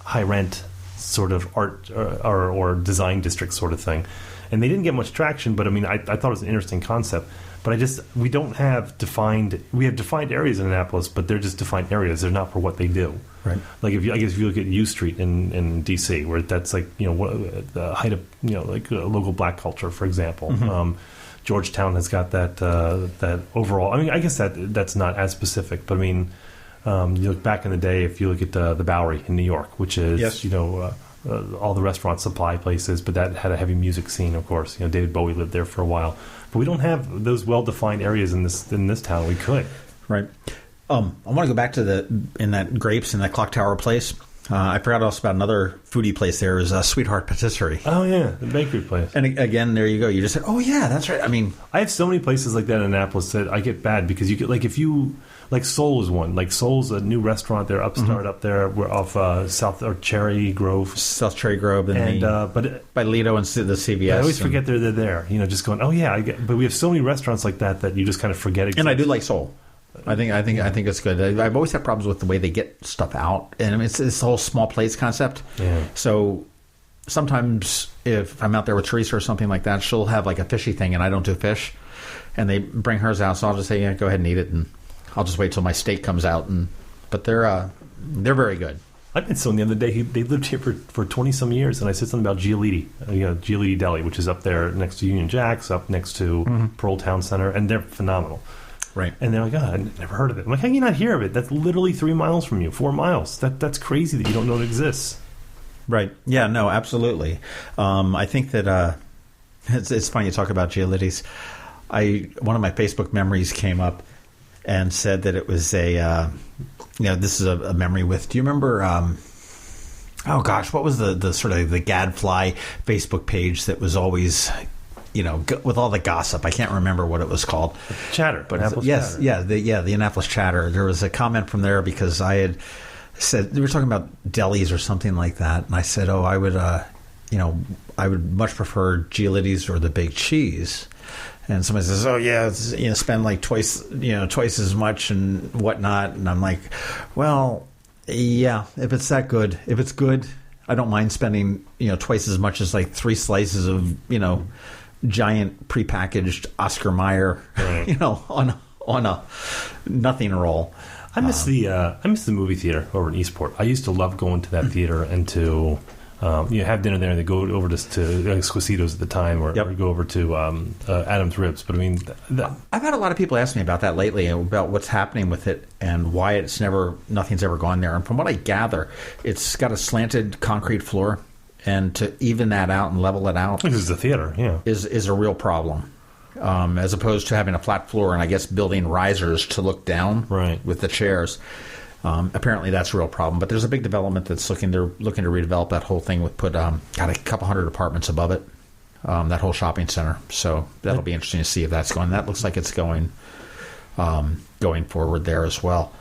high rent sort of art or design district sort of thing. And they didn't get much traction, but I thought it was an interesting concept. But we don't have defined. We have defined areas in Annapolis, but they're just defined areas. They're not for what they do. Right. Like if you look at U Street in DC, where that's like the height of like local black culture, for example. Mm-hmm. Georgetown has got that overall. I mean, I guess that's not as specific, but I mean, you look back in the day. If you look at the Bowery in New York, which is all the restaurant supply places, but that had a heavy music scene, of course. David Bowie lived there for a while. But we don't have those well-defined areas in this town. We could. Right. I want to go back to that Grapes in that Clock Tower place. I forgot also about another foodie place there is Sweetheart Patisserie. Oh, yeah, the bakery place. And again, there you go. You just said, oh, yeah, that's right. I mean, I have so many places like that in Annapolis that I get bad because you get, like, if you, like, Soul is one. Like, Soul's a new restaurant there, upstart up there. We're off South Cherry Grove. South Cherry Grove. But by Lido and the CVS. I always forget they're there. Just going, oh, yeah. But we have so many restaurants like that you just kind of forget it. And I do like Soul. I think it's good. I've always had problems with the way they get stuff out, and I mean, it's this whole small plates concept. Yeah. So sometimes if I'm out there with Teresa or something like that, she'll have like a fishy thing, and I don't do fish, and they bring hers out, so I'll just say, yeah, go ahead and eat it, and I'll just wait till my steak comes out. But they're very good. I met someone the other day. They lived here for 20 some years, and I said something about Giolitti, Giolitti Deli, which is up there next to Union Jacks, up next to Pearl Town Center, and they're phenomenal. Right. And they're like, oh, I've never heard of it. I'm like, how can you not hear of it? That's literally 3 miles from you, 4 miles. That's crazy that you don't know it exists. Right. Yeah, no, absolutely. I think that it's funny you talk about Giolitti's. One of my Facebook memories came up and said that it was this is a memory with, do you remember, oh gosh, what was the sort of the Gadfly Facebook page that was always... with all the gossip, I can't remember what it was called. Chatter, but Annapolis yes, Chatter. the Annapolis Chatter. There was a comment from there because I had said they were talking about delis or something like that, and I said, "Oh, I would much prefer Giolitti's or the Big Cheese." And somebody says, "Oh yeah, spend like twice as much and whatnot." And I'm like, "Well, yeah, if it's that good, if it's good, I don't mind spending twice as much as like 3 slices of giant prepackaged Oscar Mayer, right. on a nothing roll." I miss the movie theater over in Eastport. I used to love going to that theater and to have dinner there, and they go over to Squisitos at the time, or go over to Adam's Ribs. But I mean, I've had a lot of people ask me about that lately, about what's happening with it and why nothing's ever gone there. And from what I gather, it's got a slanted concrete floor. And to even that out and level it out, this is a theater, is a real problem. As opposed to having a flat floor and I guess building risers to look down with the chairs. Apparently that's a real problem. But there's a big development that's looking to redevelop that whole thing with got a couple hundred apartments above it. That whole shopping center. So that'll be interesting to see if that's going. That looks like it's going forward there as well.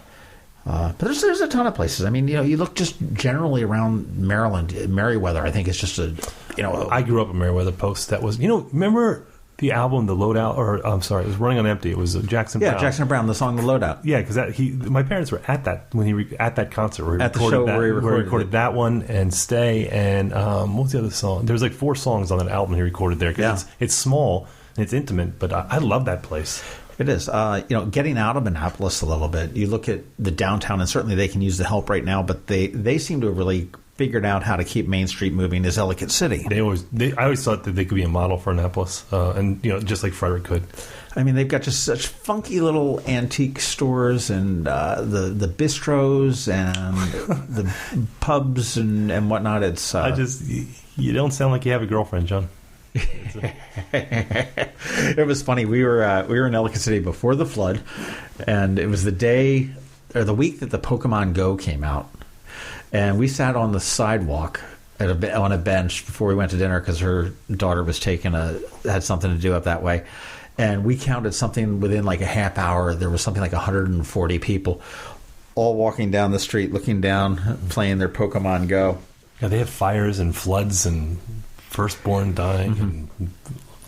But there's a ton of places. I mean, you look just generally around Maryland. Meriwether, I think, is just I grew up in Meriwether Post. That was, remember the album, The Loadout? Or I'm sorry, it was Running on Empty. It was Jackson Brown. Yeah, Jackson Brown, the song The Loadout. Yeah, because my parents were at that at that concert where he at the show where he recorded that one and Stay and what was the other song? There was like 4 songs on that album he recorded there. Because it's small and it's intimate, but I love that place. It is. Getting out of Annapolis a little bit, you look at the downtown, and certainly they can use the help right now, but they seem to have really figured out how to keep Main Street moving as Ellicott City. I always thought that they could be a model for Annapolis, and just like Frederick could. I mean, they've got just such funky little antique stores and the bistros and the pubs and whatnot. It's you don't sound like you have a girlfriend, John. It was funny. We were in Ellicott City before the flood, and it was the day or the week that the Pokemon Go came out, and we sat on the sidewalk on a bench before we went to dinner because her daughter was had something to do up that way, and we counted something within like a half hour. There was something like 140 people, all walking down the street, looking down, playing their Pokemon Go. Yeah, they have fires and floods and firstborn dying,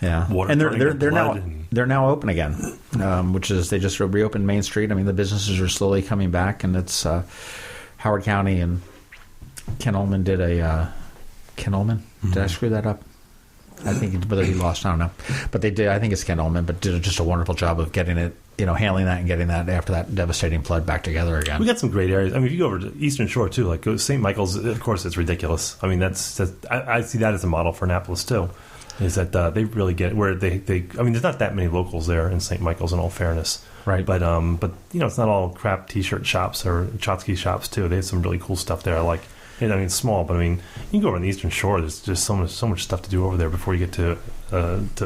and water. And they're now open again, which is they just reopened Main Street. I mean, the businesses are slowly coming back, and it's Howard County and Ken Ullman did a Ken Ullman. Did I screw that up? I think whether he lost, I don't know. But they did. I think it's Ken Ullman, but did just a wonderful job of getting it, handling that and getting that after that devastating flood back together again. We got some great areas. I mean, if you go over to Eastern Shore too, like St. Michael's, of course, it's ridiculous. I mean, I see that as a model for Annapolis too. Is that they really get where they I mean, there's not that many locals there in St. Michael's, in all fairness. Right. But it's not all crap T-shirt shops or Chotsky shops too. They have some really cool stuff there. Like, I mean, it's small, but I mean, you can go over on the Eastern Shore. There's just so much stuff to do over there before you get to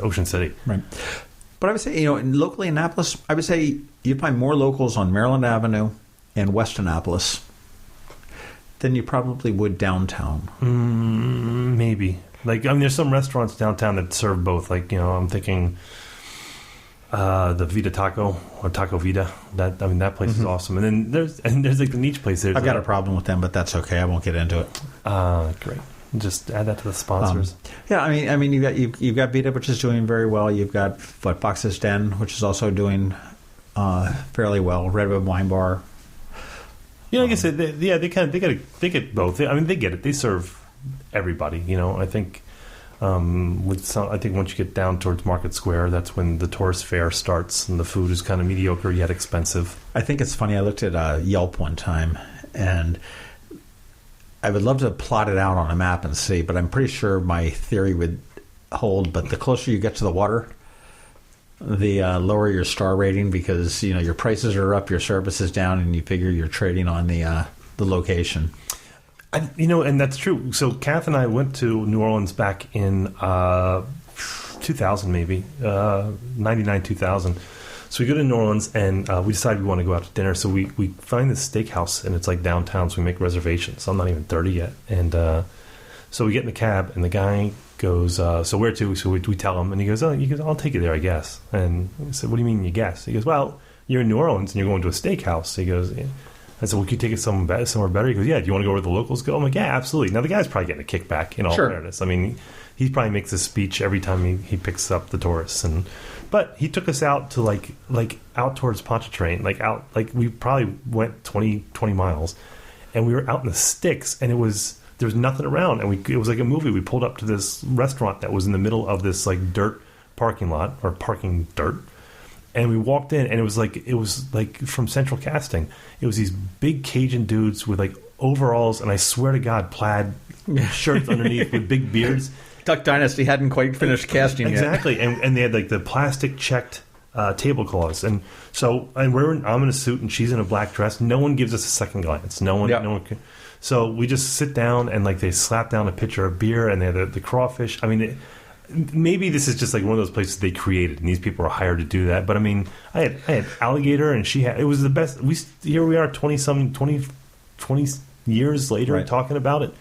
Ocean City. Right. But I would say, locally in Annapolis, I would say you'd find more locals on Maryland Avenue and West Annapolis than you probably would downtown. Maybe. Like, I mean, there's some restaurants downtown that serve both. Like, I'm thinking the Vida Taco or Taco Vida. That place is awesome. And then there's like the niche place there. I've got a problem with them, but that's okay. I won't get into it. Great. Just add that to the sponsors. I mean, you've got Vida, which is doing very well. You've got Fox's Den, which is also doing fairly well. Redwood Wine Bar. Like I said, they get both. I mean, they get it. They serve everybody. I think I think once you get down towards Market Square, that's when the tourist fare starts, and the food is kind of mediocre yet expensive. I think it's funny. I looked at Yelp one time, and I would love to plot it out on a map and see, but I'm pretty sure my theory would hold. But the closer you get to the water, the lower your star rating, because your prices are up, your service is down, and you figure you're trading on the location. And that's true. So Kath and I went to New Orleans back in 2000, maybe 99, 2000. So we go to New Orleans, and we decide we want to go out to dinner. So we find this steakhouse, and it's like downtown. So we make reservations. I'm not even 30 yet, and so we get in the cab, and the guy goes, "So where to?" So we tell him, and he goes, "I'll take you there, I guess." And I said, "What do you mean you guess?" He goes, "Well, you're in New Orleans, and you're going to a steakhouse." He goes, yeah. I said, "Well, can you take it somewhere better?" He goes, "Yeah, do you want to go where the locals go?" I'm like, "Yeah, absolutely." Now, the guy's probably getting a kickback, in all fairness. I mean, he probably makes a speech every time he picks up the tourists. But he took us out to, like out towards Pontchartrain, we probably went 20 miles. And we were out in the sticks, and there was nothing around. And it was like a movie. We pulled up to this restaurant that was in the middle of this, like, dirt parking lot, or parking dirt. And we walked in, and it was like from Central Casting. It was these big Cajun dudes with like overalls, and I swear to God, plaid shirts underneath with big beards. Duck Dynasty hadn't quite finished casting exactly. yet. And they had like the plastic checked tablecloths, and I'm in a suit and she's in a black dress. No one gives us a second glance. No one. So we just sit down, and like they slap down a pitcher of beer, and they have the crawfish. I mean. Maybe this is just like one of those places they created, and these people are hired to do that. But I mean, I had alligator, and it was the best. Here we are, 20 years later, talking about it,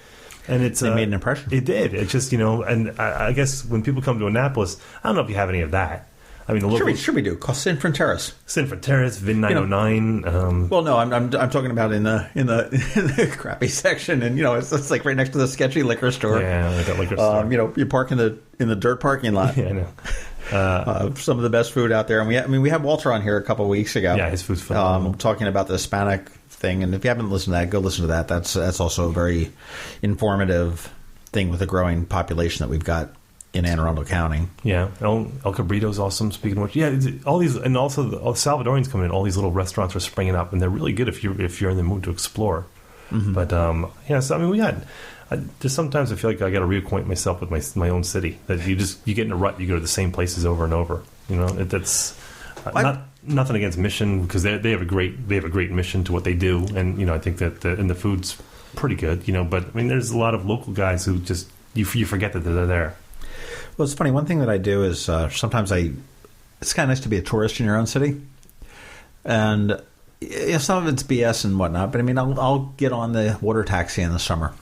and it made an impression. It did. It's just and I guess when people come to Annapolis, I don't know if you have any of that. I mean, the local sure we do. Called Sinfron Terrace. Sinfron Terrace, Vin 909. Well, no, I'm talking about in the crappy section, and it's like right next to the sketchy liquor store. Yeah, like that liquor store. You park in the dirt parking lot. Yeah, I know. Some of the best food out there, and we had Walter on here a couple of weeks ago. Yeah, his food's phenomenal. Talking about the Hispanic thing, and if you haven't listened to that, go listen to that. That's also a very informative thing with the growing population that we've got in Anne Arundel County. Yeah, El Cabrito's awesome. Speaking of which, yeah, all these, and also the Salvadorians coming in. All these little restaurants are springing up, and they're really good if you're in the mood to explore. Mm-hmm. But so I mean, we got. Just sometimes I feel like I got to reacquaint myself with my own city. That you get in a rut, you go to the same places over and over. That's nothing against Mission, because they have a great mission to what they do, and I think that the food's pretty good. But I mean, there's a lot of local guys who just you forget that they're there. Well, it's funny. One thing that I do is sometimes it's kind of nice to be a tourist in your own city, and some of it's BS and whatnot. But I mean, I'll get on the water taxi in the summer.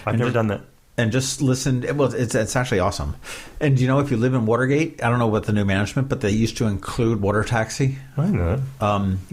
I've never done that. And just listen. Well, it's actually awesome. And if you live in Watergate, I don't know what the new management, but they used to include water taxi. I know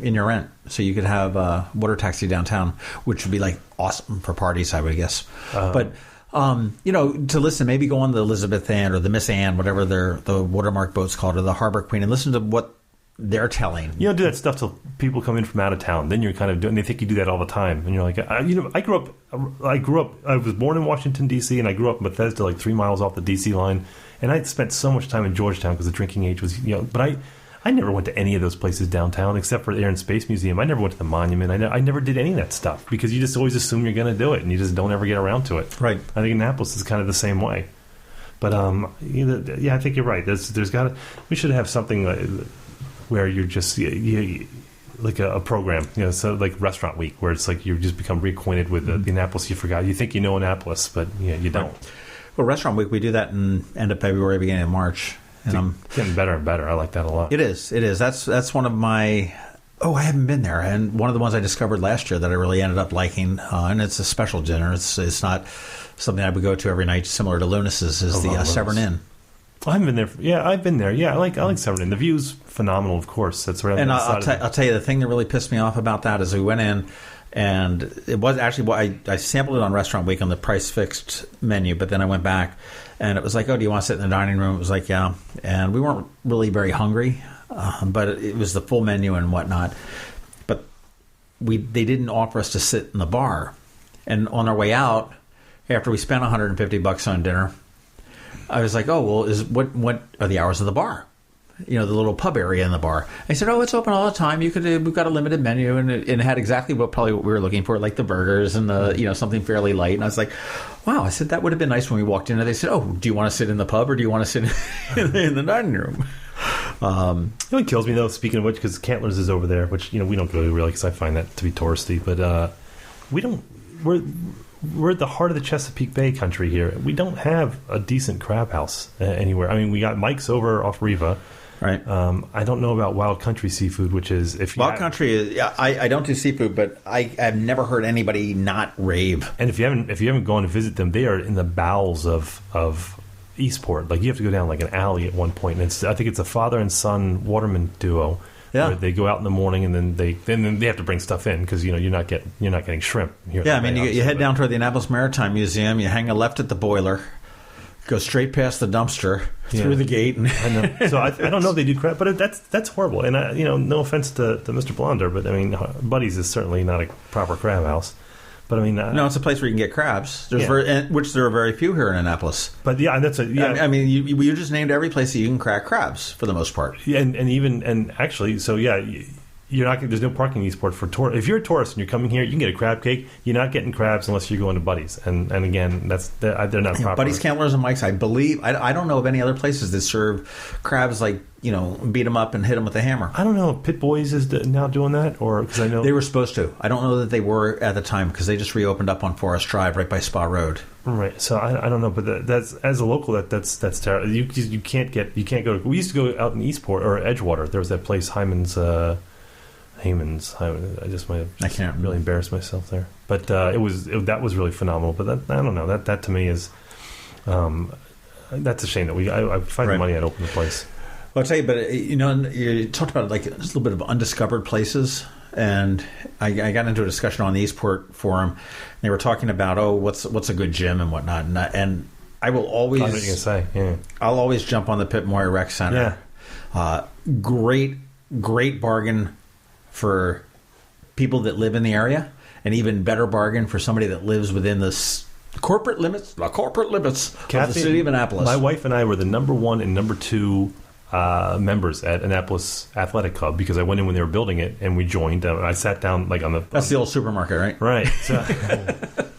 in your rent, so you could have water taxi downtown, which would be like awesome for parties, I would guess. But to listen, maybe go on the Elizabeth Ann or the Miss Ann, whatever the watermark boat's called, or the Harbor Queen, and listen to what they're telling. You don't do that stuff till people come in from out of town. Then you're kind of doing. They think you do that all the time, and you're like, I grew up. I was born in Washington D.C. and I grew up in Bethesda, like 3 miles off the D.C. line. And I spent so much time in Georgetown because the drinking age was, But I never went to any of those places downtown except for the Air and Space Museum. I never went to the Monument. I never did any of that stuff because you just always assume you're going to do it and you just don't ever get around to it. Right. I think Annapolis is kind of the same way. But I think you're right. We should have something where you're just like a program, so like Restaurant Week, where it's like you just become reacquainted with the Annapolis you forgot. You think you know Annapolis, but you don't. Right. Well, Restaurant Week, we do that in end of February, beginning of March. And I'm getting better and better. I like that a lot. It is. That's one of my. I haven't been there, and one of the ones I discovered last year that I really ended up liking, and it's a special dinner. It's not something I would go to every night, similar to Lunis's. Is the Severn Inn. I haven't been there. I've been there. I like Severn Inn. The view's phenomenal, of course. That's where. And I'll tell you the thing that really pissed me off about that is we went in. And it was actually, I sampled it on Restaurant Week on the price fixed menu, but then I went back and it was like, do you want to sit in the dining room? It was like, yeah. And we weren't really very hungry, but it was the full menu and whatnot. But they didn't offer us to sit in the bar. And on our way out, after we spent $150 on dinner, I was like, what are the hours of the bar? The little pub area in the bar. I said, it's open all the time. We've got a limited menu, and it had exactly what we were looking for, like the burgers and the something fairly light. And I was like, wow. I said that would have been nice when we walked in. And they said, do you want to sit in the pub or do you want to sit in the dining room? It kills me though. Speaking of which, because Cantler's is over there, which we don't go to really because I find that to be touristy. But we don't. We're at the heart of the Chesapeake Bay country here. We don't have a decent crab house anywhere. I mean, we got Mike's over off Riva. Right. I don't know about Wild Country Seafood, which is Wild Country is. I don't do seafood, but I've never heard anybody not rave. And if you haven't gone to visit them, they are in the bowels of Eastport. Like you have to go down like an alley at one point, and I think it's a father and son waterman duo. Yeah. Where they go out in the morning and then they have to bring stuff in because you're not getting shrimp here. Yeah, I mean you head down toward the Annapolis Maritime Museum, you hang a left at the boiler. Go straight past the dumpster through the gate. And I know. So I don't know if they do crab, but that's horrible. And no offense to Mr. Blonder, but I mean, Buddy's is certainly not a proper crab house. But I mean, no, it's a place where you can get crabs. Which there are very few here in Annapolis. But I mean, you just named every place that you can crack crabs for the most part. Yeah, and actually, so yeah. You're not. There's no parking in Eastport for tourists. If you're a tourist and you're coming here, you can get a crab cake. You're not getting crabs unless you're going to Buddy's. And again, they're not proper. Buddy's, Cantler's, and Mike's. I believe. I don't know of any other places that serve crabs like beat them up and hit them with a hammer. I don't know if Pit Boys is now doing that, or because I know they were supposed to. I don't know that they were at the time because they just reopened up on Forest Drive right by Spa Road. Right. So I don't know, but that's as a local that's terrible. You can't go. We used to go out in Eastport or Edgewater. There was that place Hyman's. I can't really embarrass myself there, but that was really phenomenal. But I don't know, that to me is that's a shame that I find the money I'd open the place. Well, I'll tell you, but you talked about like just a little bit of undiscovered places, and I got into a discussion on the Eastport forum. They were talking about what's a good gym and whatnot, and I will always. I know what you're gonna say. Yeah. I'll always jump on the Pip Moyer Rec Center. Yeah. Great bargain for people that live in the area, and even better bargain for somebody that lives within the corporate limits of the city of Annapolis. My wife and I were the number 1 and number 2 members at Annapolis Athletic Club because I went in when they were building it, and we joined. I sat down like on the. That's the old supermarket, right? Right. So,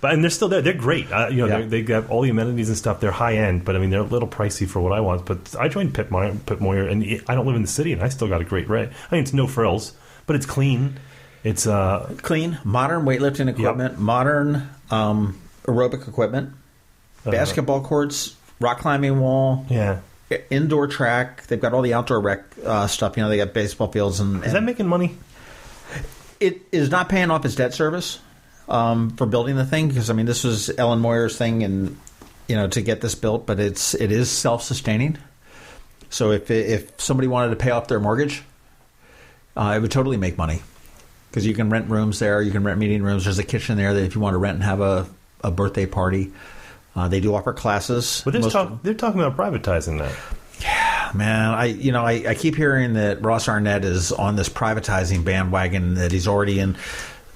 and they're still there. They're great. They got all the amenities and stuff. They're high end, but I mean they're a little pricey for what I want. But I joined Pip Moyer, and I don't live in the city, and I still got a great rate. I mean, it's no frills. But it's clean. It's clean, modern weightlifting equipment, modern aerobic equipment, basketball courts, rock climbing wall, indoor track. They've got all the outdoor rec stuff. They got baseball fields. Is that making money? It is not paying off its debt service for building the thing because this was Ellen Moyer's thing, and to get this built. But it is self-sustaining. So if somebody wanted to pay off their mortgage. It would totally make money because you can rent rooms there. You can rent meeting rooms. There's a kitchen there that if you want to rent and have a birthday party. They do offer classes. But they're talking about privatizing that. Yeah. man, I keep hearing that Ross Arnett is on this privatizing bandwagon, that he's already in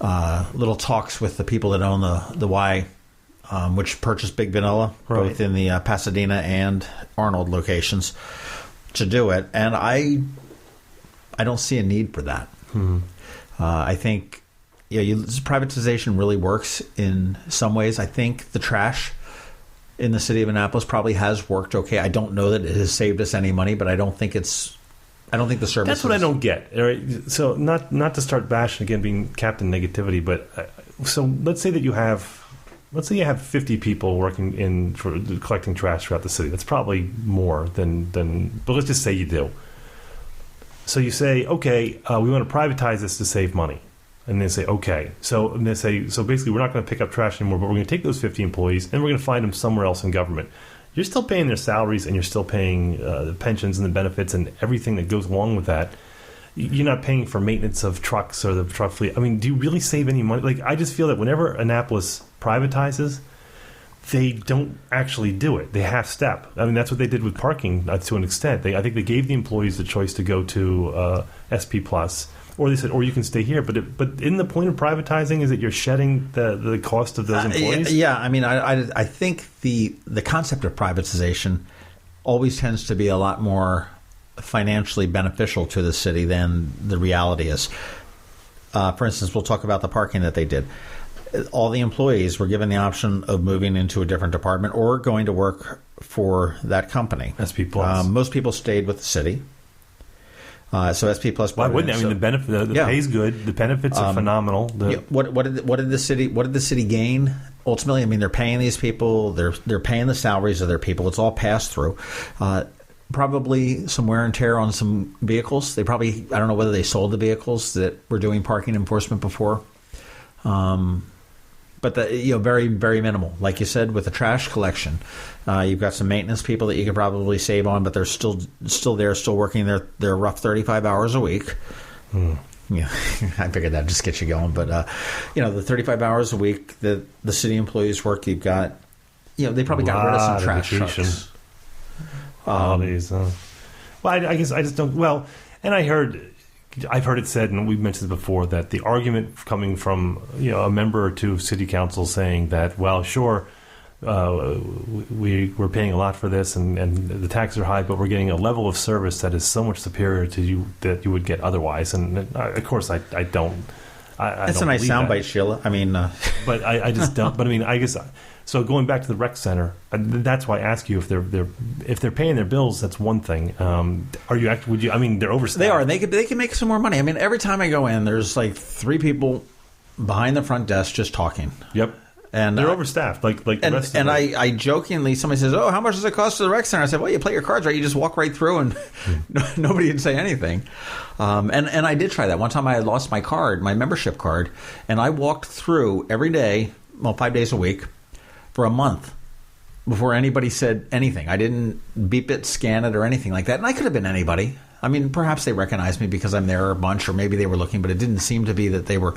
little talks with the people that own the Y, which purchased Big Vanilla, right, both in the Pasadena and Arnold locations, to do it. And I don't see a need for that. I think privatization really works in some ways. I think the trash in the city of Annapolis probably has worked okay. I don't know that it has saved us any money, but I don't think the service. That's what I don't get. All right? So not to start bashing again, being Captain Negativity, but so let's say you have 50 people working for collecting trash throughout the city. That's probably more than. But let's just say you do. So you say, okay, we want to privatize this to save money. And they say, okay. So basically, we're not going to pick up trash anymore, but we're going to take those 50 employees and we're going to find them somewhere else in government. You're still paying their salaries and you're still paying the pensions and the benefits and everything that goes along with that. You're not paying for maintenance of trucks or the truck fleet. I mean, do you really save any money? Like, I just feel that whenever Annapolis privatizes, they don't actually do it. They half-step. I mean, that's what they did with parking to an extent. I think they gave the employees the choice to go to SP Plus. Or they said, or you can stay here. But in the point of privatizing is that you're shedding the cost of those employees? Yeah, I mean, I think the concept of privatization always tends to be a lot more financially beneficial to the city than the reality is. For instance, we'll talk about the parking that they did. All the employees were given the option of moving into a different department or going to work for that company. SP Plus. Most people stayed with the city. So SP Plus. Why wouldn't they? I mean, the benefit, the pay's good. The benefits are phenomenal. What did the city gain ultimately? I mean, they're paying these people. They're paying the salaries of their people. It's all passed through. Probably some wear and tear on some vehicles. I don't know whether they sold the vehicles that were doing parking enforcement before. But very, very minimal. Like you said, with the trash collection, you've got some maintenance people that you could probably save on, but they're still there, still working their rough 35 hours a week. Yeah, I figured that'd just get you going. But the 35 hours a week that the city employees work, you've got, they probably got rid of some trash trucks. Holidays. Well, I guess I just don't. Well, and I've heard it said, and we've mentioned this before, that the argument coming from a member or two of city council saying that, well, sure, we're paying a lot for this, and the taxes are high, but we're getting a level of service that is so much superior to you that you would get otherwise. And of course, I don't. That's a nice soundbite, Sheila. I mean, but I just don't. But I mean, I guess. So going back to the rec center, that's why I ask you if they're paying their bills. That's one thing. Are you actually? Would you? I mean, they're overstaffed. They are. They can make some more money. I mean, every time I go in, there's like 3 people behind the front desk just talking. Yep. And they're overstaffed, like the rest. And I jokingly, somebody says, "Oh, how much does it cost to the rec center?" I said, "Well, you play your cards right. You just walk right through, and nobody can say anything." And I did try that one time. I had lost my card, my membership card, and I walked through every day, 5 days a week, for a month before anybody said anything. I didn't beep it, scan it, or anything like that. And I could have been anybody. I mean, perhaps they recognized me because I'm there a bunch, or maybe they were looking, but it didn't seem to be that they were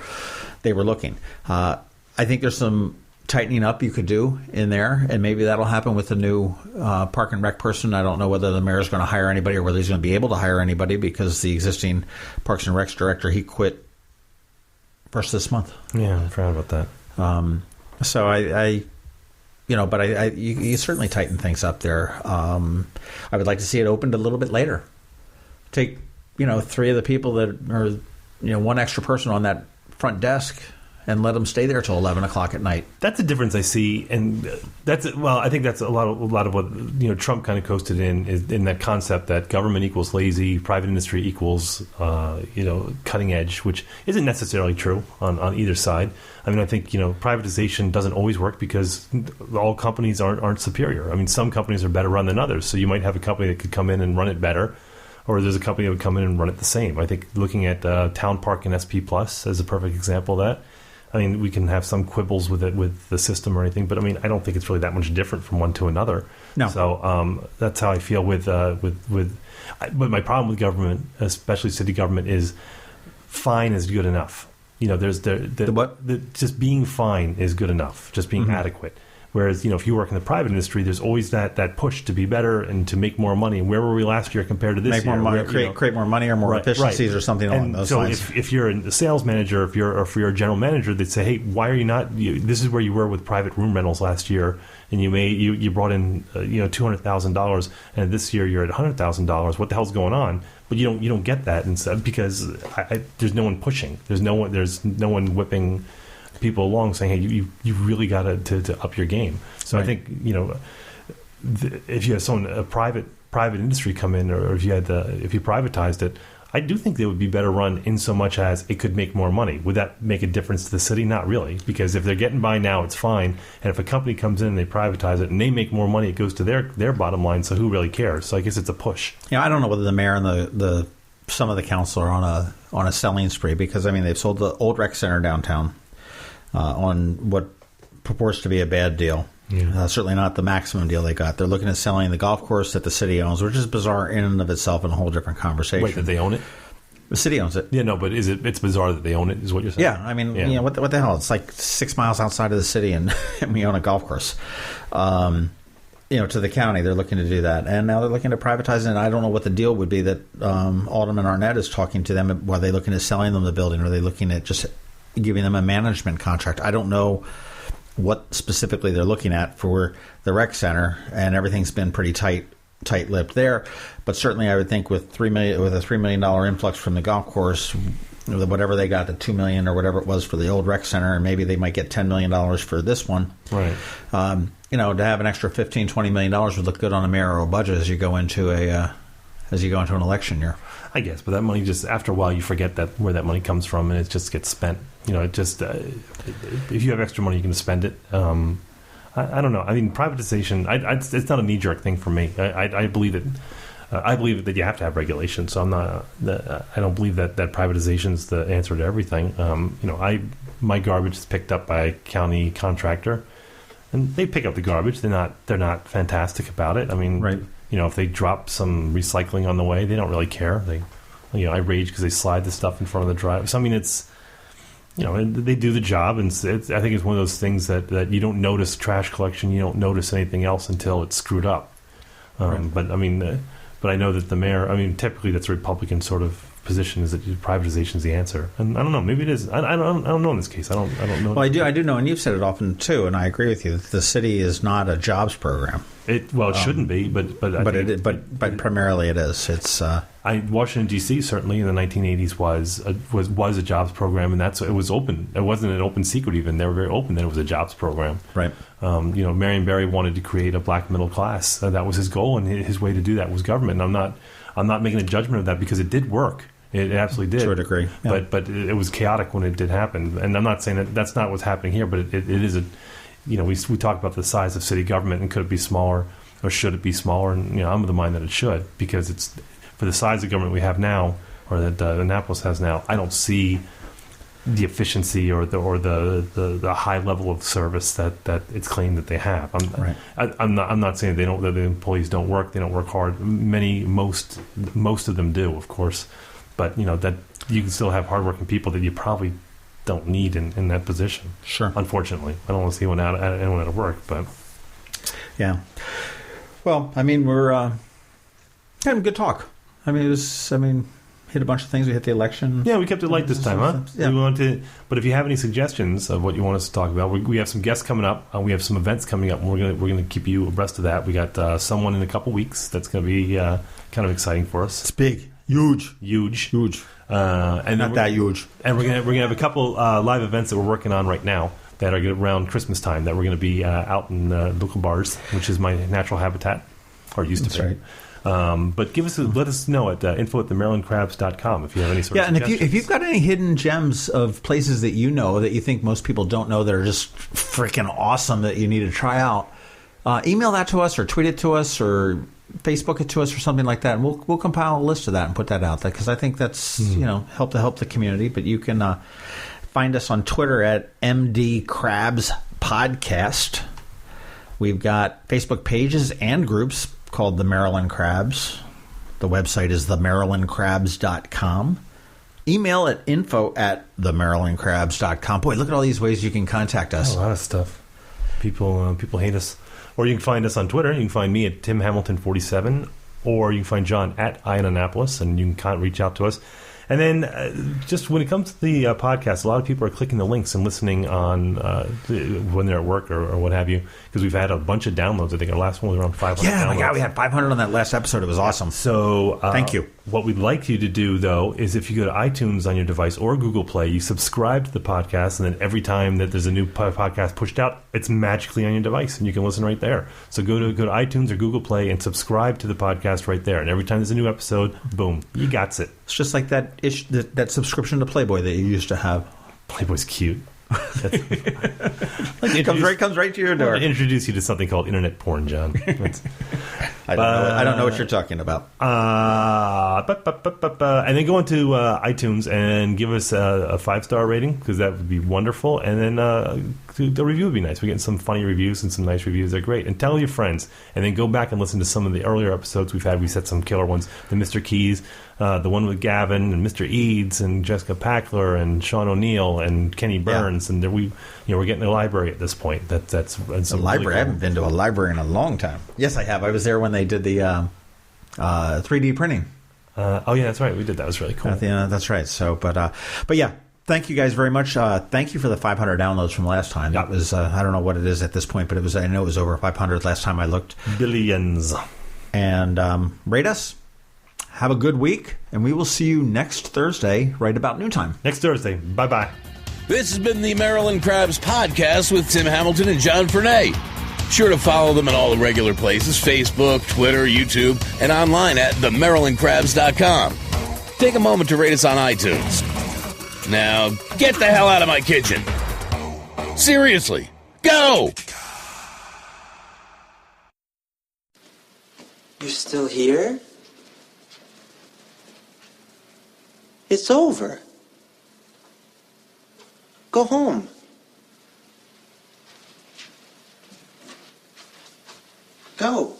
looking. I think there's some tightening up you could do in there, and maybe that'll happen with the new park and rec person. I don't know whether the mayor is going to hire anybody or whether he's going to be able to hire anybody, because the existing parks and recs director, he quit first this month. Yeah, I forgot about that. So you certainly tighten things up there. I would like to see it opened a little bit later. Take 3 of the people that are one extra person on that front desk, and let them stay there till 11 o'clock at night. That's a difference I see, and I think that's a lot of what Trump kind of coasted in that concept that government equals lazy, private industry equals cutting edge, which isn't necessarily true on either side. I mean, I think privatization doesn't always work because all companies aren't superior. I mean, some companies are better run than others, so you might have a company that could come in and run it better, or there's a company that would come in and run it the same. I think looking at Town Park and SP Plus is a perfect example of that. I mean, we can have some quibbles with the system or anything, but I mean, I don't think it's really that much different from one to another. No. So that's how I feel with. But my problem with government, especially city government, is fine is good enough. There's the what? Just being fine is good enough. Just being adequate. Whereas, if you work in the private industry, there's always that push to be better and to make more money. Where were we last year compared to this year? Make more money, create more money or more efficiencies or something along those lines. So if you're a sales manager, if you're a general manager, they'd say, hey, why are you not? This is where you were with private room rentals last year, and you brought in $200,000, and this year you're at $100,000. What the hell's going on? But you don't get that instead because there's no one pushing. There's no one whipping people along saying, hey, you really got to up your game. So I think if you have a private industry come in, or if you privatized it, I do think they would be better run in so much as it could make more money. Would that make a difference to the city? Not really, because if they're getting by now, it's fine. And if a company comes in and they privatize it and they make more money, it goes to their bottom line. So who really cares? So I guess it's a push. I don't know whether the mayor and some of the council are on a selling spree, because they've sold the old rec center downtown on what purports to be a bad deal. Yeah. Certainly not the maximum deal they got. They're looking at selling the golf course that the city owns, which is bizarre in and of itself and a whole different conversation. Wait, that they own it? The city owns it. Yeah, no, but it's bizarre that they own it, is what you're saying? Yeah, what the hell? It's like 6 miles outside of the city, and we own a golf course. To the county, they're looking to do that. And now they're looking to privatize it, and I don't know what the deal would be that Alderman Arnett is talking to them. Are they looking at selling them the building? Or are they looking at just giving them a management contract? I don't know what specifically they're looking at for the rec center, and everything's been pretty tight-lipped there. But certainly, I would think with a $3 million influx from the golf course, whatever they got, the $2 million or whatever it was for the old rec center, and maybe they might get $10 million for this one. Right. To have an extra $15-20 million would look good on a mayoral budget as you go into an election year. I guess, but that money just, after a while, you forget where that money comes from, and it just gets spent. If you have extra money, you can spend it. I don't know. I mean, privatization, it's not a knee-jerk thing for me. I believe it. I believe that you have to have regulation. So I don't believe that privatization is the answer to everything. My garbage is picked up by a county contractor, and they pick up the garbage. They're not fantastic about it. I mean, right. If they drop some recycling on the way, they don't really care. I rage because they slide the stuff in front of the drive. So I mean, it's. They do the job, and I think it's one of those things that you don't notice trash collection, you don't notice anything else until it's screwed up. Right. But I know that the mayor, typically that's a Republican sort of position, is that privatization is the answer, and I don't know, maybe it is. I don't know in this case. I don't know. Well, I do know, and you've said it often too, and I agree with you. The city is not a jobs program. It shouldn't be, but primarily it is. It's Washington D.C. certainly in the 1980s was a jobs program, and it was open. It wasn't an open secret even. They were very open that it was a jobs program. Right. Marion Barry wanted to create a black middle class. That was his goal, and his way to do that was government. And I'm not making a judgment of that because it did work. It absolutely did. To a degree. Yeah. But it was chaotic when it did happen. And I'm not saying that's not what's happening here, but it is a. We talk about the size of city government, and could it be smaller or should it be smaller? And I'm of the mind that it should, because it's for the size of government we have now, or that Annapolis has now. I don't see the efficiency or the high level of service that it's claimed that they have. I'm not saying that the employees don't work. They don't work hard. Most of them do, of course, but that you can still have hardworking people that you probably don't need in that position. Sure. Unfortunately, I don't want to see anyone out of work, but yeah. Well, we're having good talk. Hit a bunch of things. We hit the election. Yeah, we kept it light this time, huh? Yeah. We wanted to, but if you have any suggestions of what you want us to talk about, we have some guests coming up. We have some events coming up, and we're gonna keep you abreast of that. We got someone in a couple weeks that's going to be kind of exciting for us. It's big, huge. And not that huge. And we're gonna have a couple live events that we're working on right now that are around Christmas time, that we're going to be out in local bars, which is my natural habitat, or used to be. Right. But let us know at info@themarylandcrabs.com if you have any sort of suggestions. And if you've got any hidden gems of places that that you think most people don't know that are just freaking awesome that you need to try out, email that to us or tweet it to us or Facebook it to us or something like that, and we'll compile a list of that and put that out there, because I think that's help the community. But you can find us on Twitter at MD Crabs Podcast. We've got Facebook pages and groups called the Maryland Crabs. The website is themarylandcrabs.com. Email at info@themarylandcrabs.com. Boy, look at all these ways you can contact us. A lot of stuff. People hate us. Or you can find us on Twitter. You can find me at Tim Hamilton47, or you can find John at Ian Annapolis, and you can reach out to us. And then just when it comes to the podcast, a lot of people are clicking the links and listening on when they're at work or what have you, because we've had a bunch of downloads. I think our last one was around 500 Yeah, downloads. my God, we had 500 on that last episode. It was awesome. So thank you. What we'd like you to do, though, is if you go to iTunes on your device or Google Play, you subscribe to the podcast, and then every time that there's a new podcast pushed out, it's magically on your device, and you can listen right there. So go to iTunes or Google Play and subscribe to the podcast right there. And every time there's a new episode, boom, you got it. It's just like that subscription to Playboy that you used to have. Playboy's cute. It comes right to your door. I'll introduce you to something called internet porn, John. I don't know what you're talking about. And then go into iTunes and give us a 5-star rating, because that would be wonderful. And then the review would be nice. We're getting some funny reviews and some nice reviews. They're great. And tell your friends. And then go back and listen to some of the earlier episodes we've had. We said some killer ones. The Mr. Keys, the one with Gavin and Mr. Eads and Jessica Packler and Sean O'Neill and Kenny Burns. Yeah. And we're getting a library at this point. That's a library. I haven't been to a library in a long time. Yes, I have. I was there when they did the 3D printing. Oh yeah, that's right. We did that. It was really cool. That's right. So, but yeah. Thank you guys very much. Thank you for the 500 downloads from last time. That was I don't know what it is at this point, but I know it was over 500 last time I looked. Billions. And rate us. Have a good week, and we will see you next Thursday, right about noontime. Next Thursday. Bye-bye. This has been the Maryland Crabs Podcast with Tim Hamilton and John Fernay. Sure to follow them in all the regular places, Facebook, Twitter, YouTube, and online at themarylandcrabs.com. Take a moment to rate us on iTunes. Now, get the hell out of my kitchen. Seriously, go! You're still here? It's over. Go home. Go.